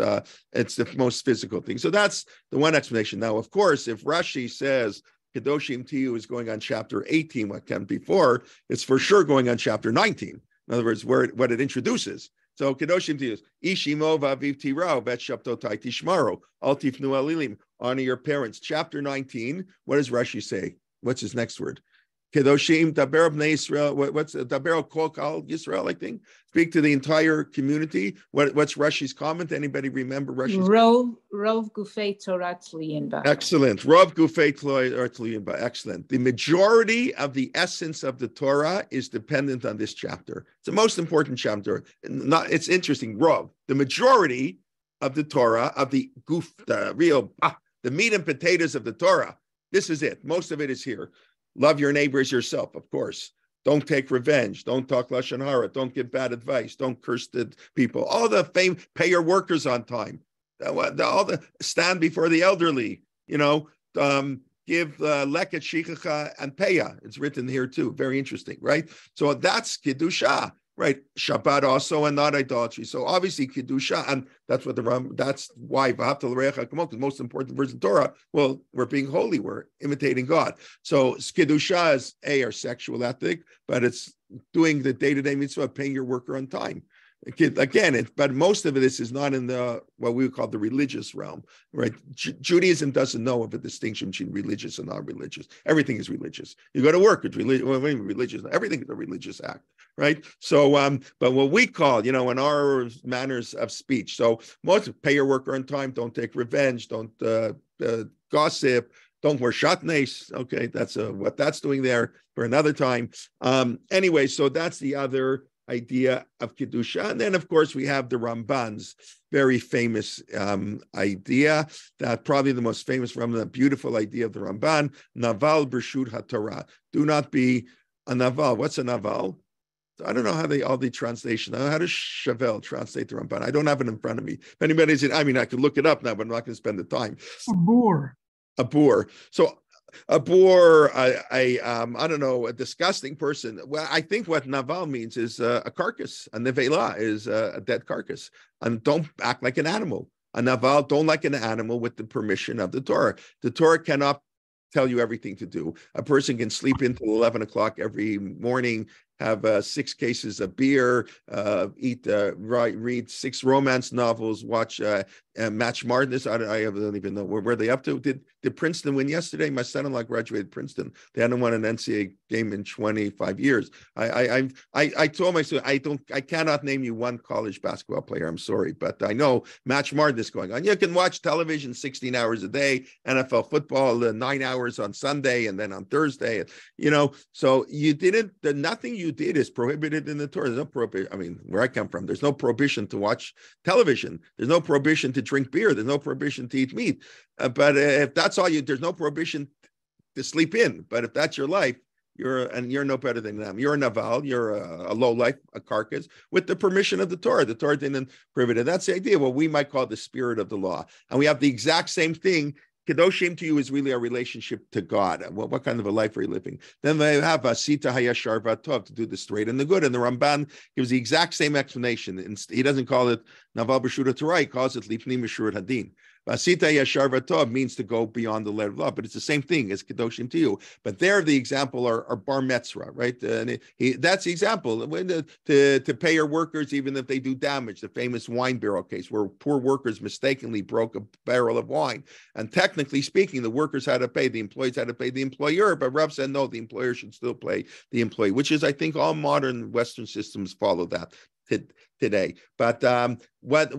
it's the most physical thing. So that's the one explanation. Now, of course, if Rashi says Kedoshim to you is going on chapter 18, what came before, it's for sure going on chapter 19. In other words, what it introduces. So Kedoshim to you, Ishimo v'aviv tirao bet shaptotai tishmaro al tifnu alilim. Honor your parents. Chapter 19. What does Rashi say? What's his next word? Kedoshim daber bnei Yisrael. What's daber kol kal Yisrael? I think speak to the entire community. What's Rashi's comment? Anybody remember Rashi's? Rov gufei Torah tluyin ba. Excellent. Rov gufei Torah tluyin ba. Excellent. The majority of the essence of the Torah is dependent on this chapter. It's the most important chapter. It's interesting. Rov, the majority of the Torah, of the goof, the meat and potatoes of the Torah. This is it. Most of it is here. Love your neighbor as yourself, of course. Don't take revenge. Don't talk lashon hara. Don't give bad advice. Don't curse the people. All the fame, pay your workers on time. All the stand before the elderly. Give leket shichacha and peya. It's written here too. Very interesting, right? So that's Kiddusha, right? Shabbat also, and not idolatry. So obviously Kiddusha, and that's why V'ahavta l'reacha kamo, the most important verse in Torah. Well, we're being holy. We're imitating God. So Kiddusha is our sexual ethic, but it's doing the day-to-day mitzvah, paying your worker on time. Again, but most of this is not in the what we would call the religious realm, right? Judaism doesn't know of a distinction between religious and non-religious. Everything is religious. You go to work, it's religious. Everything is a religious act, right? So, but what we call, in our manners of speech, so most pay your worker on time, don't take revenge, don't gossip, don't wear shatnez. Okay, that's what that's doing there for another time. Anyway, so that's the other idea of Kedusha. And then, of course, we have the Ramban's very famous idea, that probably the most famous Ramban, the beautiful idea of the Ramban, Naval B'Reshut HaTorah. Do not be a Naval. What's a Naval? I don't know how all the translation, how does Chevelle translate the Ramban? I don't have it in front of me. If anybody's I could look it up now, but I'm not going to spend the time. A boor. A boor. So a boor, I don't know, a disgusting person. Well, I think what naval means is a carcass. A nevela is a dead carcass. And don't act like an animal. A naval, don't like an animal with the permission of the Torah. The Torah cannot tell you everything to do. A person can sleep until 11 o'clock every morning, have 6 cases of beer, read 6 romance novels, watch Match Madness. I don't even know where they up to. Did Princeton win yesterday? My son-in-law graduated Princeton. They hadn't won an NCAA game in 25 years. I told my student, I cannot name you one college basketball player. I'm sorry, but I know Match Madness going on. You can watch television 16 hours a day, NFL football 9 hours on Sunday and then on Thursday. So you didn't. Nothing you did is prohibited in the Torah. There's no prohibition. Where I come from, there's no prohibition to watch television. There's no prohibition to drink beer. There's no prohibition to eat meat. But if that's all there's no prohibition to sleep in. But if that's your life, you're no better than them. You're a naval. You're a low life, a carcass, with the permission of the Torah. The Torah didn't prohibit it. That's the idea. What we might call the spirit of the law. And we have the exact same thing. Kedoshim to you is really our relationship to God. What kind of a life are you living? Then they have Sita Hayashar Vatov, to do the straight and the good. And the Ramban gives the exact same explanation. He doesn't call it Naval B'Reshut Torah, he calls it Lifnim B'Reshut Hadin. Sita Yashar Vatov means to go beyond the letter of law, but it's the same thing as Kedoshim to you. But there, the example are bar mitzvah, right? And that's the example. To pay your workers, even if they do damage, the famous wine barrel case, where poor workers mistakenly broke a barrel of wine. And technically speaking, the workers had to pay, the employees had to pay the employer, but Rav said, no, the employer should still pay the employee, which is, I think, all modern Western systems follow that today. But what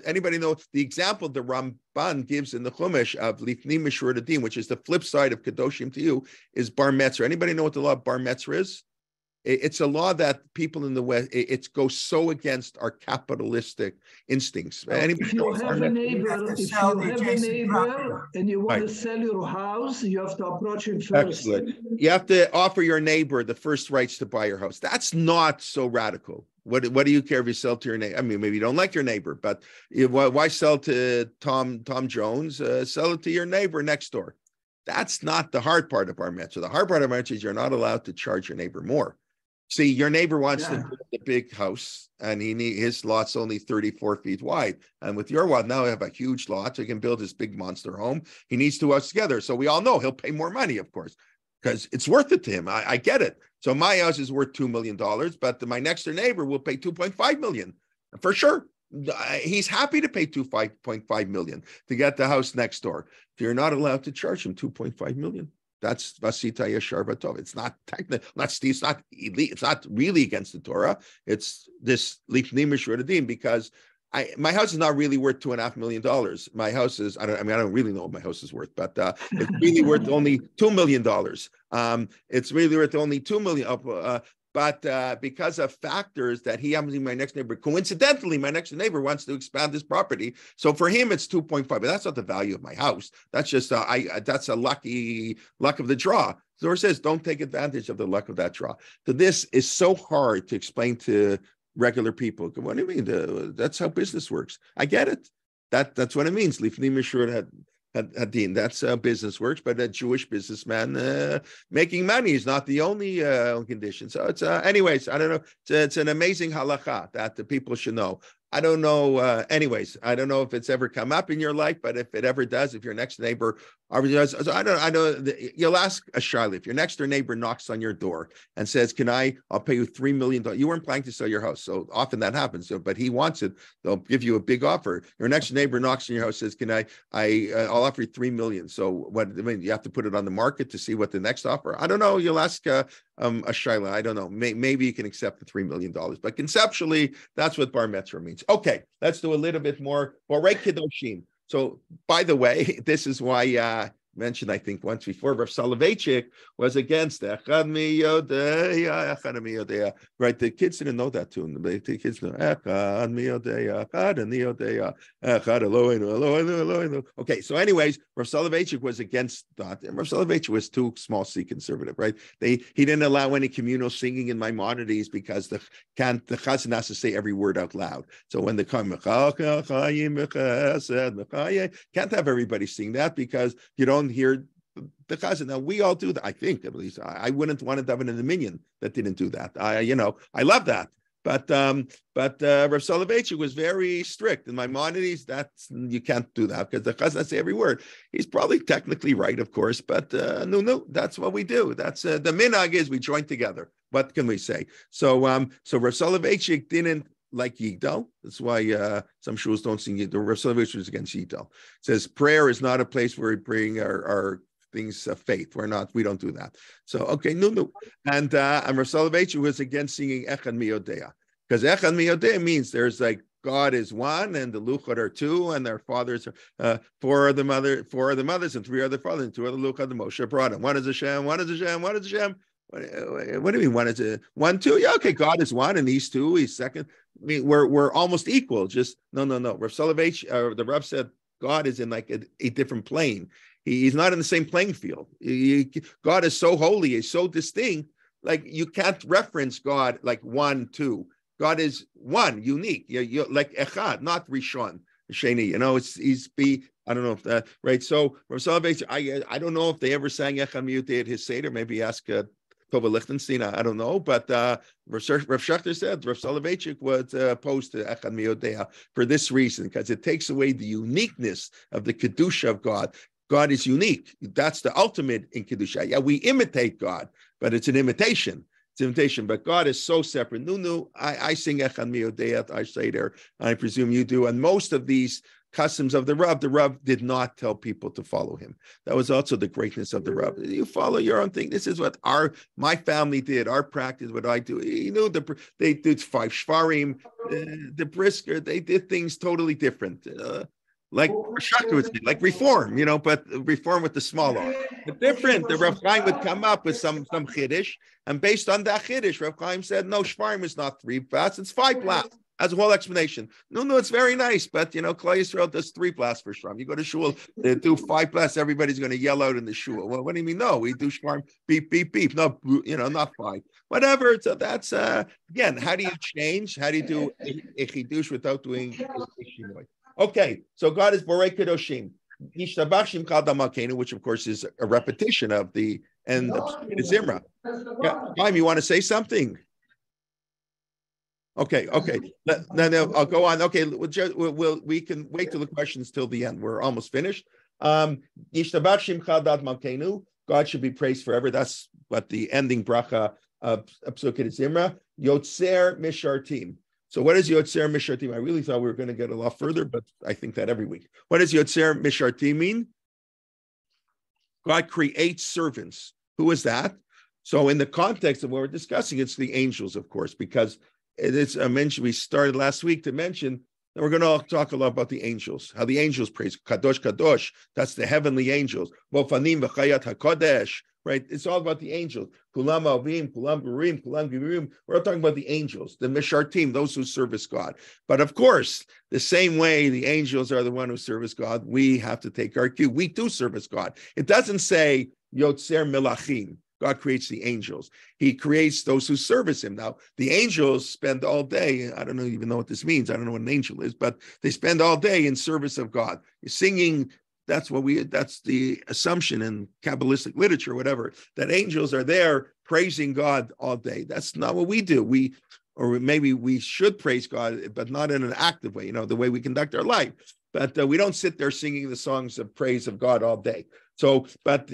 anybody know the example the Ramban gives in the Chumash of Lifnim Mishur Adin, which is the flip side of Kedoshim to you, is bar mitzvah. Anybody know what the law of bar mitzvah is? It's a law that people in the West, it goes so against our capitalistic instincts. If you have a neighbor, and you want to sell your house, you have to approach him first. Excellent. You have to offer your neighbor the first rights to buy your house. That's not so radical. What do you care if you sell to your neighbor? Maybe you don't like your neighbor, but why sell to Tom Jones? Sell it to your neighbor next door. That's not the hard part of our mitzvah. The hard part of our mitzvah is you're not allowed to charge your neighbor more. See, your neighbor wants to build a big house, and his lot's only 34 feet wide. And with your lot, now we have a huge lot, so he can build his big monster home. He needs 2 houses together. So we all know he'll pay more money, of course, because it's worth it to him. I get it. So my house is worth $2 million, but my next door neighbor will pay $2.5 million for sure. He's happy to pay $2.5 million to get the house next door. You're not allowed to charge him $2.5 million. That's Vasita Yashar Vatov. It's not technical. It's not elite. It's not really against the Torah. It's this Lifnim Mishur Adin, because my house is not really worth $2.5 million. My house is, I don't really know what my house is worth, but it's really worth only $2 million. It's really worth only $2 million. But because of factors that he happens to be my next neighbor, coincidentally, my next neighbor wants to expand his property. So for him, it's 2.5. But that's not the value of my house. That's just that's a luck of the draw. The Torah says, don't take advantage of the luck of that draw. So this is so hard to explain to regular people. What do you mean? That's how business works. I get it. That's what it means. Lifnim Mishur Hadin. That's how business works, but a Jewish businessman making money is not the only condition. So it's anyways, I don't know. It's an amazing halacha that the people should know. I don't know. Anyways, I don't know if it's ever come up in your life, but if it ever does, if your next neighbor, I know you'll ask a Charlie, if your next door neighbor knocks on your door and says, I'll pay you $3 million. You weren't planning to sell your house. So often that happens. So, but he wants it. They'll give you a big offer. Your next neighbor knocks on your house, says, I'll offer you $3 million. So what, I mean, you have to put it on the market to see what the next offer. I don't know. You'll ask a Shaila. I don't know. Maybe you can accept the $3 million, but conceptually, that's what bar mitzvah means. Okay, let's do a little bit more. Borei Kedoshim. So, by the way, this is why mentioned, I think, once before, Rav Soloveitchik was against Echad Miyodea, Echad Miyodea. Right? The kids didn't know that tune. The kids know Echad Miyodea, Echad Miyodea, Echad Eloheinu, Eloheinu, Eloheinu. Okay, so anyways, Rav Soloveitchik was against that. And Rav Soloveitchik was too small C conservative, right? He didn't allow any communal singing in Maimonides because the chazan has to say every word out loud. So when they come, can't have everybody sing that because you don't hear the chazan. Now we all do that. I think at least I wouldn't want to have an minyan that didn't do that. I love that. But Rav Soloveitchik was very strict in Maimonides. That's you can't do that because the chazan has to say every word. He's probably technically right, of course, but no, that's what we do. That's the minhag is we join together. What can we say? So Rav Soloveitchik didn't like Yigdal. That's why some shuls don't sing Yigdal. Rav Soloveitchik is against Yigdal. It says prayer is not a place where we bring our things of faith. We don't do that. So okay, no. And Rav Soloveitchik was against singing Echad Miyodea because Echad Miyodea means there's like God is one and the Luchot are two and their fathers are four are the mothers and three are the fathers and two are the Luchot the Moshe brought them. One is Hashem, one is Hashem, one is Hashem. What do you mean? One is one, two? Yeah, okay. God is one, and these two, he's second. I mean, we're almost equal. Just no. Rav Soloveitchik, the Rav said God is in like a different plane. He's not in the same playing field. God is so holy, he's so distinct. Like you can't reference God like one, two. God is one, unique. You're like Echad, not Rishon, Sheni. I don't know if that right. So Rav Soloveitchik, I don't know if they ever sang Echad Miyodea at his Seder. Maybe ask Tova Lichtenstein, I don't know, but Rav Schachter said Rav Soloveitchik was opposed to Echad Miyodea for this reason, because it takes away the uniqueness of the Kedusha of God. God is unique. That's the ultimate in Kedusha. Yeah, we imitate God, but it's an imitation. It's an imitation, but God is so separate. I sing Echad Miyodea, I say there, I presume you do, and most of these customs of the Rav did not tell people to follow him. That was also the greatness of the Rav. You follow your own thing. This is what my family did. Our practice, what I do. They did 5 shvarim, the brisker. They did things totally different. Like like reform, but reform with the small R. But different. The Rav Chaim would come up with some chiddush, and based on that chiddush, Rav Chaim said, no, shvarim is not 3 blasts, it's 5 blasts. As a whole explanation. No, it's very nice, but Klal Yisrael does 3 blasts for shvarim. You go to shul, they do 5 blasts, everybody's going to yell out in the shul. Well, what do you mean? No, we do shvarim, beep, beep, beep. No, not 5. Whatever. So that's again, how do you change? How do you do a chidush without doing a. Okay, so God is Borei Kedoshim. Which of course is a repetition of the end of Zimra. Yeah, you want to say something? Okay. Now I'll go on. Okay, we can wait till the questions till the end. We're almost finished. God should be praised forever. That's what the ending bracha of Psukei Zimra. Yotzer Mishartim. So what is Yotzer Mishartim? I really thought we were going to get a lot further, but I think that every week. What does Yotzer Mishartim mean? God creates servants. Who is that? So in the context of what we're discussing, it's the angels, of course, because it's a mention we started last week to mention, and we're going to talk a lot about the angels, how the angels praise Kadosh Kadosh. That's the heavenly angels. Bofanim v'chayat hakodesh. Right? It's all about the angels. Kulam avim, kulam gurim, kulam girim. We're all talking about the angels, the mishartim, those who service God. But of course, the same way the angels are the one who service God, we have to take our cue. We do service God. It doesn't say Yotzer Melachim. God creates the angels. He creates those who service him. Now, the angels spend all day, I don't even know what this means. I don't know what an angel is, but they spend all day in service of God. Singing, that's the assumption in Kabbalistic literature, whatever, that angels are there praising God all day. That's not what we do. We or maybe we should praise God, but not in an active way, the way we conduct our life. But we don't sit there singing the songs of praise of God all day. So, but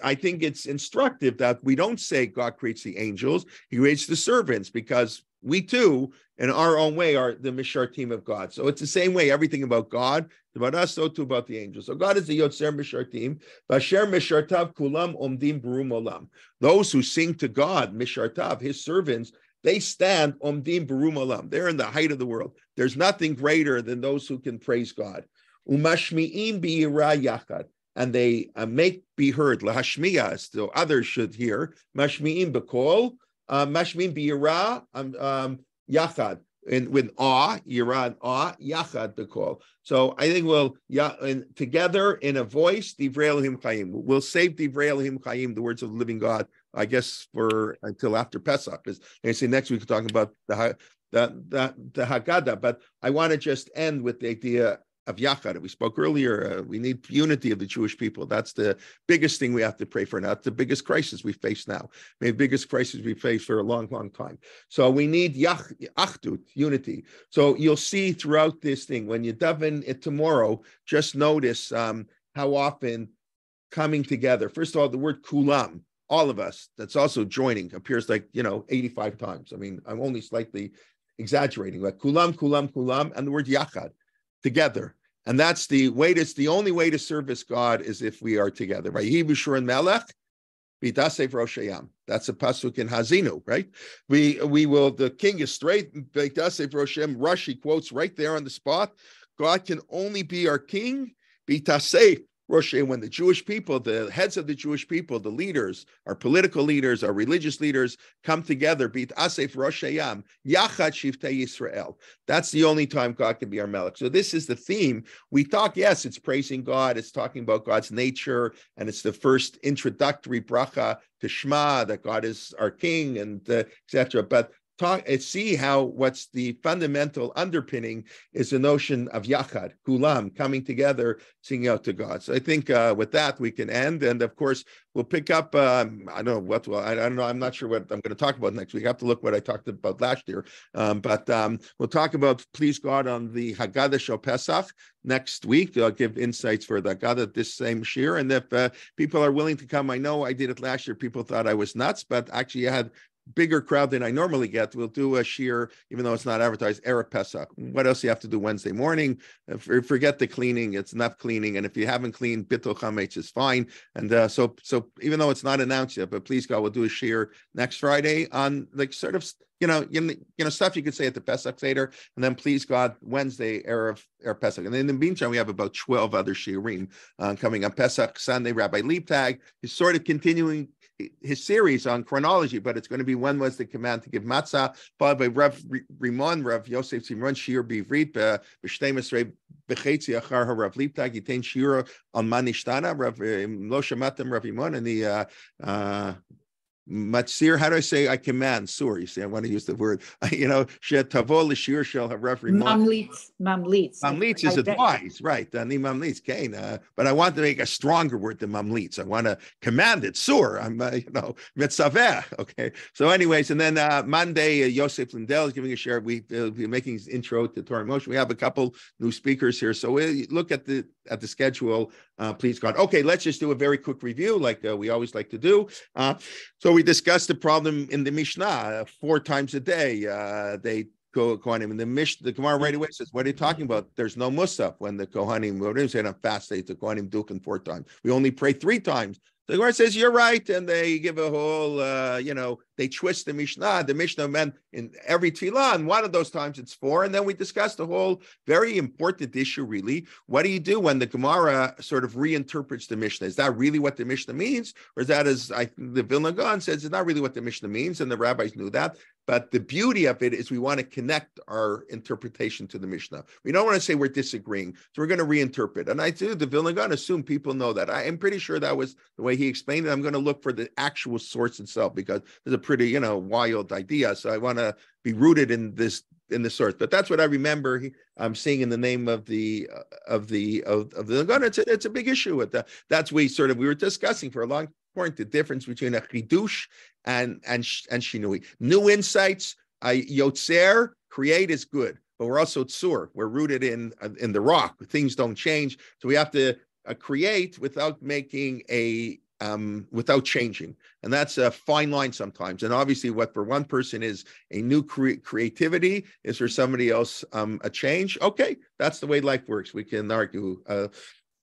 I think it's instructive that we don't say God creates the angels, he creates the servants, because we too, in our own way, are the Mishartim of God. So it's the same way, everything about God, about us, so too about the angels. So God is the Yotzer Mishartim, Vasher Mishartav Kulam Omdim Berum Olam. Those who sing to God, Mishartav, his servants, they stand Omdim Berum Olam. They're in the height of the world. There's nothing greater than those who can praise God. Umashmi'im bi'ira yachad. And they make be heard, lahashmiya, so others should hear, mashmi'im b'kol, mashmi'im bi'ira yachad, and with awe, yira and awe, yachad b'kol. So I think together in a voice, divrei Elohim chayim. We'll save divrei Elohim chayim, the words of the living God, I guess, for until after Pesach. Because I say next week we're talking about the Haggadah, but I want to just end with the idea of Yachad. We spoke earlier, we need unity of the Jewish people. That's the biggest thing we have to pray for now. It's the biggest crisis we face now. Maybe the biggest crisis we face for a long, long time. So we need Achdut, unity. So you'll see throughout this thing, when you daven it tomorrow, just notice how often coming together. First of all, the word kulam, all of us, that's also joining, appears like, 85 times. I mean, I'm only slightly exaggerating, but kulam, kulam, kulam, and the word yachad, together. And that's the only way to service God is if we are together. Right? Melech, that's a pasuk in Hazinu, right? We will, the king is straight, Rashi quotes right there on the spot. God can only be our king, when the Jewish people, the heads of the Jewish people, the leaders, our political leaders, our religious leaders, come together, Bit Asef Roshayam, Yachad Shiftei Yisrael. That's the only time God can be our Melech. So this is the theme. We talk, yes, it's praising God, it's talking about God's nature, and it's the first introductory bracha to Shema, that God is our king, and etc. But see how what's the fundamental underpinning is the notion of yachad, kulam, coming together, singing out to God. So I think with that we can end, and of course we'll pick up. I don't know. I'm not sure what I'm going to talk about next week. I have to look what I talked about last year. But we'll talk about please God on the Haggadah Shel Pesach next week. I'll give insights for the Haggadah this same year, and if people are willing to come, I know I did it last year. People thought I was nuts, but actually I had bigger crowd than I normally get. We'll do a shir, even though it's not advertised, Erev Pesach. What else you have to do Wednesday morning? Forget the cleaning. It's enough cleaning. And if you haven't cleaned, Bittul Chametz is fine. And so even though it's not announced yet, but please God, we'll do a shir next Friday on like sort of, stuff you could say at the Pesach Seder, and then please God, Wednesday, Erev Pesach. And in the meantime, we have about 12 other shiurim coming on Pesach Sunday. Rabbi Liebtag is sort of continuing his series on chronology, but it's going to be when was the command to give matzah, followed by Rav Rimon, Rav Yosef Simron, Shir Bivrit, B'Shtei B'Chetzi Achar Rav Liebtag, Yitain Shir on Manishtana, Rav Lo Shamatem Rav Rimon, and the Matzir, how do I say I command? Sorry, see, I want to use the word, Tavo L'Shir Shel Rav Rimon. Mamlitz is advised, right? Ani mamlitz, Cain. But I want to make a stronger word than mamlitz. I want to command it. Sur, I'm, mitzaveh. Okay. So, anyways, and then Monday, Yosef Lindell is giving a share. We'll be making his intro to Torah Motion. We have a couple new speakers here, so we'll look at the schedule. Please God. Okay, let's just do a very quick review, like we always like to do. So we discussed the problem in the Mishnah 4 times a day. They Kohanim, and the Gemara right away says, what are you talking about? There's no musaf when the Kohanim say on fast days, the Kohanim duken 4 times. We only pray 3 times. The Gemara says, you're right, and they give a whole, they twist the Mishnah. The Mishnah meant in every tefillah, and one of those times it's 4, and then we discussed a whole very important issue, really. What do you do when the Gemara sort of reinterprets the Mishnah? Is that really what the Mishnah means? Or is that, as the Vilna Gaon says, it's not really what the Mishnah means, and the rabbis knew that. But the beauty of it is we want to connect our interpretation to the Mishnah. We don't want to say we're disagreeing, so we're going to reinterpret. And I do, the Vilna Gaon assume people know that. I'm pretty sure that was the way he explained it. I'm going to look for the actual source itself, because it's a pretty, wild idea. So I want to be rooted in the source. But that's what I remember I'm seeing in the name of the Gaon. It's a big issue with that. That's we were discussing for a long point the difference between a chidush and shinui. New insights Yotzer, create is good, but we're also tzur. We're rooted in the rock. Things don't change, so we have to create without making without changing, and that's a fine line sometimes. And obviously, what for one person is a new creativity is for somebody else a change. Okay, that's the way life works. We can argue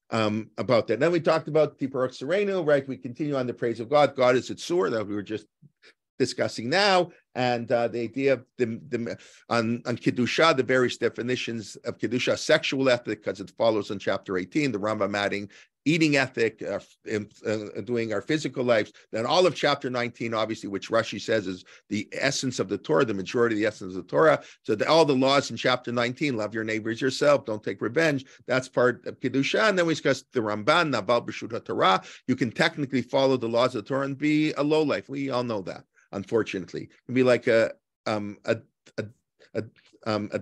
about that. Then we talked about Tiparach Serenu, right? We continue on the praise of God. God is a tzur that we were just discussing now, and the idea of on Kedusha, the various definitions of Kedusha, sexual ethic, because it follows in chapter 18, the Rambam adding eating ethic, doing our physical lives. Then all of chapter 19, obviously, which Rashi says is the essence of the Torah, the majority of the essence of the Torah. So all the laws in chapter 19, love your neighbors yourself, don't take revenge, that's part of Kedusha. And then we discussed the Ramban, Naval B'Shut HaTorah. You can technically follow the laws of the Torah and be a lowlife. We all know that, unfortunately. It can be like a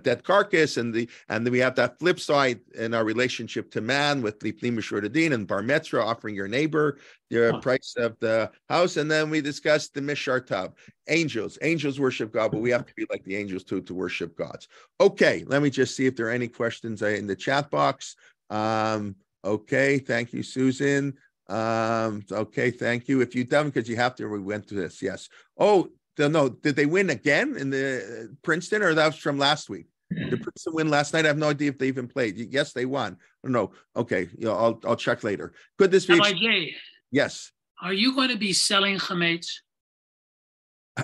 dead carcass, and then we have that flip side in our relationship to man with Lipnim Mishur and Bar Metzra, offering your neighbor the price of the house. And then we discussed the Mishar Tav. Angels worship God, but we have to be like the angels to worship gods. Okay, let me just see if there are any questions in the chat box. Okay, thank you, Susan. Okay, thank you. If you done because you have to, we went to this. Yes. Oh, no, did they win again in the Princeton, or that was from last week? Did Princeton win last night? I have no idea if they even played. Yes, they won. No. Okay, I'll check later. Could this be? Rabbi Jay, yes. Are you going to be selling chametz?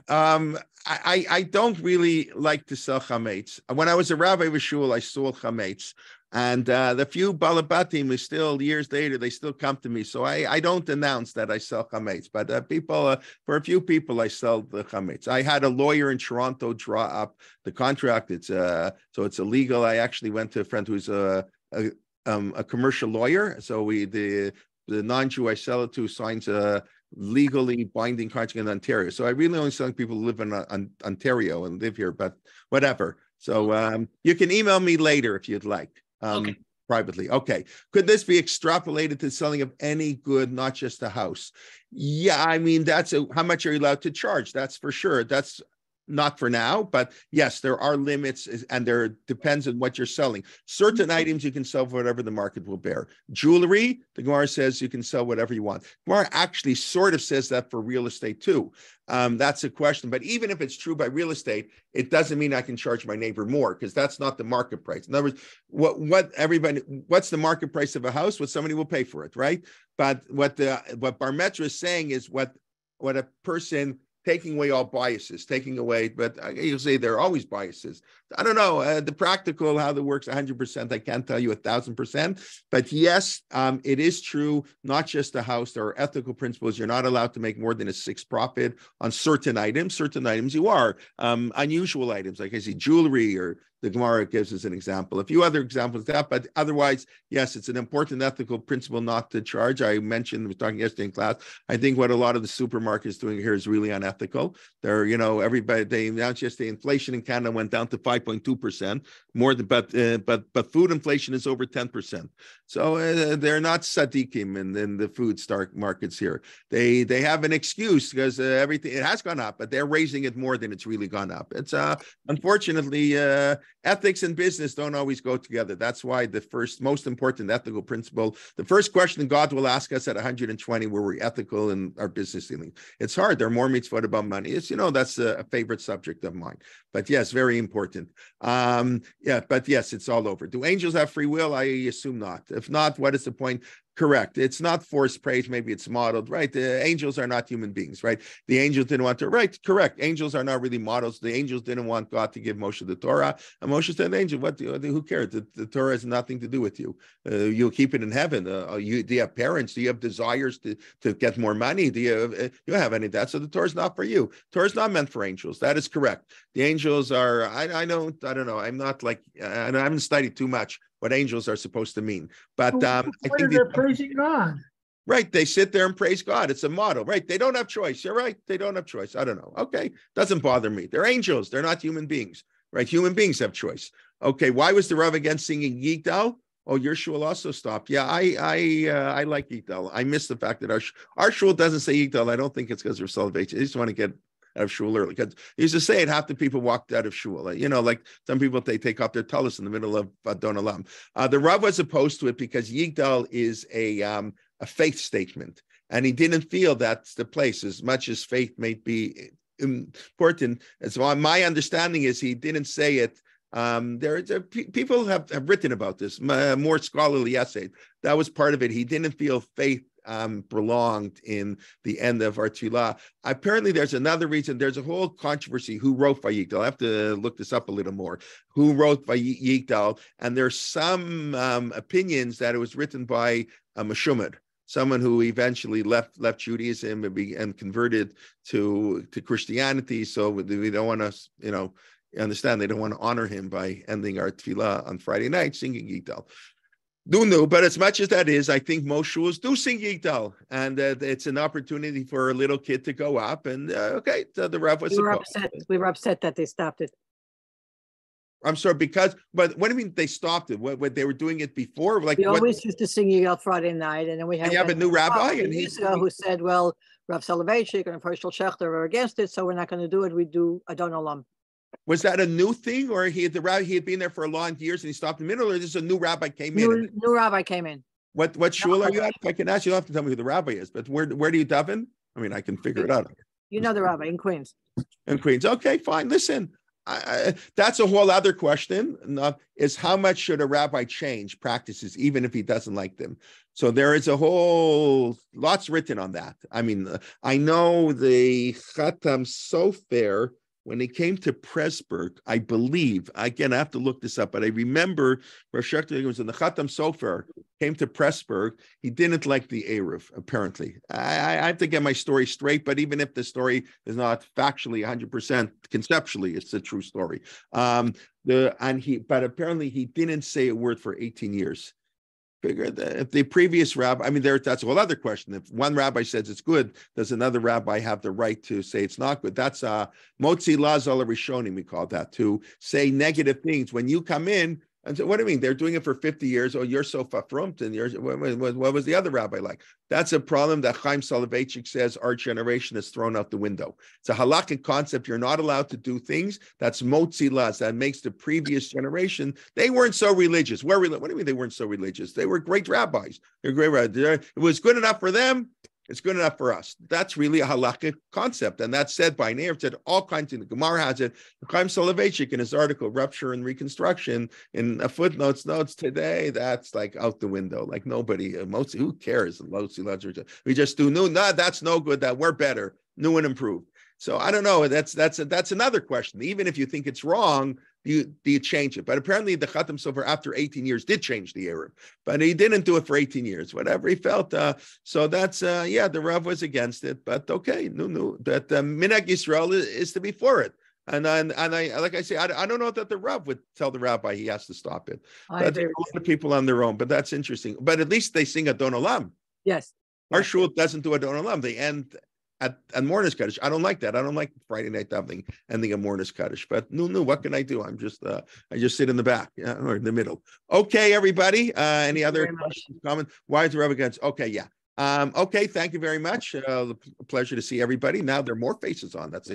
I don't really like to sell chametz. When I was a rabbi of a shul, I sold chametz. And the few balabatim is still years later, they still come to me. So I don't announce that I sell chametz, but for a few people, I sell the chametz. I had a lawyer in Toronto draw up the contract. So it's illegal. I actually went to a friend who's a commercial lawyer. So the non-Jew I sell it to signs a legally binding contract in Ontario. So I really only sell people who live in Ontario and live here, but whatever. So you can email me later if you'd like. Okay. Privately. Okay. Could this be extrapolated to selling of any good, not just a house? Yeah, I mean, how much are you allowed to charge? That's for sure. That's not for now, but yes, there are limits, and there depends on what you're selling. Certain items you can sell for whatever the market will bear. Jewelry, the Gemara says you can sell whatever you want. Gemara actually sort of says that for real estate too. That's a question, but even if it's true by real estate, it doesn't mean I can charge my neighbor more, because that's not the market price. In other words, what's the market price of a house? What somebody will pay for it, right? But what Bar Metzra is saying is what a person taking away all biases, but you'll say there are always biases. I don't know the practical, how that works 100%. I can't tell you 1,000%, but yes, it is true. Not just the house. There are ethical principles. You're not allowed to make more than a 6 profit on certain items. Certain items you are. Unusual items, like I see jewelry, or the Gemara gives us an example. A few other examples of that, but otherwise, yes, it's an important ethical principle not to charge. I mentioned, we were talking yesterday in class, I think what a lot of the supermarkets doing here is really unethical. They're, everybody, they announced yesterday inflation in Canada went down to 5.2%, more than, but food inflation is over 10%. So they're not tzaddikim in the food markets here. They have an excuse because everything, it has gone up, but they're raising it more than it's really gone up. It's unfortunately, ethics and business don't always go together. That's why the first most important ethical principle, the first question God will ask us at 120, were we ethical in our business dealing? It's hard. There are more mitzvot about money. It's, that's a favorite subject of mine. But yes, very important. But yes, it's all over. Do angels have free will? I assume not. If not, what is the point? Correct. It's not forced praise. Maybe it's modeled, right? The angels are not human beings, right? The angels didn't want to, right? Correct. Angels are not really models. The angels didn't want God to give Moshe the Torah. And Moshe said, angel, who cares? The Torah has nothing to do with you. You'll keep it in heaven. Do you have parents? Do you have desires to get more money? Do you have any of that? So the Torah is not for you. Torah is not meant for angels. That is correct. The angels are, I don't know. I'm not like, I haven't studied too much what angels are supposed to mean. But I think they're praising God. Right. They sit there and praise God. It's a model, right? They don't have choice. You're right. They don't have choice. I don't know. Okay. Doesn't bother me. They're angels. They're not human beings, right? Human beings have choice. Okay. Why was the Rav against singing Yigdal? Oh, your shul also stopped. Yeah, I like Yigdal. I miss the fact that our shul doesn't say Yigdal. I don't think it's because we're salvation. I just want to get of shul early. Because he used to say it, half the people walked out of shul. Like some people, they take off their tallis in the middle of Adon Olam. The Rav was opposed to it because Yigdal is a faith statement. And he didn't feel that's the place, as much as faith may be important. And so my understanding is he didn't say it. People have written about this, more scholarly essays. That was part of it. He didn't feel faith belonged in the end of our tefillah. Apparently, there's another reason. There's a whole controversy who wrote Vayigdal. I have to look this up a little more. Who wrote Vayigdal? And there's some opinions that it was written by a Meshumad, someone who eventually left Judaism and converted to Christianity. So we don't want to, you understand, they don't want to honor him by ending our tefillah on Friday night singing Yigdal. No, but as much as that is, I think most shuls do sing Yigdal, and it's an opportunity for a little kid to go up. And so the Rav was we were upset that they stopped it. I'm sorry, but what do you mean they stopped it? What they were doing it before? Like we always used to sing Yigdal Friday night, and then we had a new rabbi, and who said, "Well, Rav Soloveitchik and Herschel Schechter are against it, so we're not going to do it. We do Adon Olam." Was that a new thing, or he had been there for a long years and he stopped in the middle, or this is a new rabbi came in? New rabbi came in. What shul are you at? If I can ask, you don't have to tell me who the rabbi is, but where do you daven? I mean, I can figure it out. You know the rabbi in Queens. In Queens, okay, fine. Listen. That's a whole other question, is how much should a rabbi change practices, even if he doesn't like them? So there is lots written on that. I mean, I know the Chatam Sofer, when he came to Pressburg, I believe, again, I have to look this up, but I remember Rav Schechter was in the Chatam Sofer, came to Pressburg. He didn't like the Eruv, apparently. I have to get my story straight, but even if the story is not factually 100%, conceptually, it's a true story. But apparently he didn't say a word for 18 years. Figure that if the previous rabbi, I mean, that's a whole other question. If one rabbi says it's good, does another rabbi have the right to say it's not good? That's motzi lazal rishonim, we call that, to say negative things. When you come in and say, what do you mean? They're doing it for 50 years. Oh, you're so fafrumt, and what was the other rabbi like? That's a problem that Chaim Soloveitchik says our generation is thrown out the window. It's a halakhic concept. You're not allowed to do things. That's motzi laz. That makes the previous generation, they weren't so religious. What do you mean they weren't so religious? They were great rabbis. They're great rabbis. It was good enough for them. It's good enough for us. That's really a halakhic concept. And that's said by Neir, said all kinds of, the Gemara has it. Chaim Soloveitchik in his article, Rupture and Reconstruction, in a footnotes today, that's like out the window. Like nobody, who cares? We just do new, that's no good, that we're better, new and improved. So I don't know. That's another question. Even if you think it's wrong, do you change it? But apparently the Chatam Sofer after 18 years did change the Eruv, but he didn't do it for 18 years, whatever he felt. So that's, the Rav was against it, but okay, that Minhag Yisrael is to be for it. And I like I say, I don't know that the Rav would tell the rabbi he has to stop it. But there are a lot of people on their own, but that's interesting. But at least they sing Adon Olam. Yes. Our shul doesn't do Adon Olam. They end at Mornis Kaddish. I don't like that. I don't like Friday night davening ending at Mornis Kaddish. But no, what can I do? I just sit in the back, or in the middle. Okay, everybody. Any other questions, comments? Why is the Rebbe against? Okay, yeah. Okay, thank you very much. A pleasure to see everybody. Now there are more faces on. That's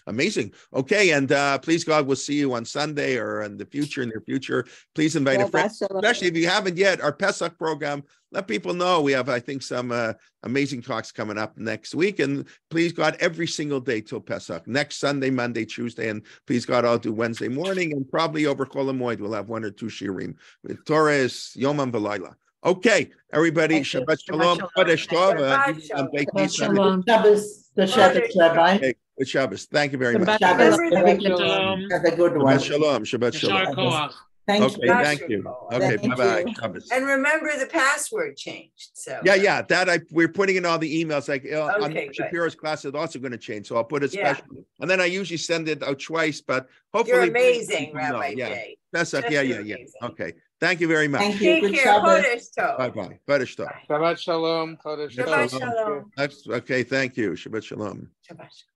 amazing. Okay, and please God, we'll see you on Sunday or in the near future. Please invite a friend, especially if you haven't yet. Our Pesach program, let people know. We have, I think, some amazing talks coming up next week. And please God, every single day till Pesach. Next Sunday, Monday, Tuesday, and please God, I'll do Wednesday morning, and probably over Chol Hamoed we'll have 1 or 2 shiurim. Torah is Yomam V'Layla. Okay, everybody, Shabbat Shalom, Chodesh Tov, Shalom, Shabbos, the Shabbat Rabbi. Good Shabbos. Thank you very much. Shabbos, Have a good one. Shabbat Shalom, Shabbat Shalom. Thank you. Thank you. Okay, bye-bye. And remember the password changed. So yeah, we're putting in all the emails. Like on Shapiro's class is also going to change, so I'll put it special. And then I usually send it out twice, but hopefully you're amazing, Rabbi Jay. That's yeah. Okay. Thank you very much. Thank you. Take care. Bye-bye. Chodesh Tov. Shabbat Shalom. Shabbat Shalom. Okay, thank you. Shabbat Shalom. Shabbat Shalom.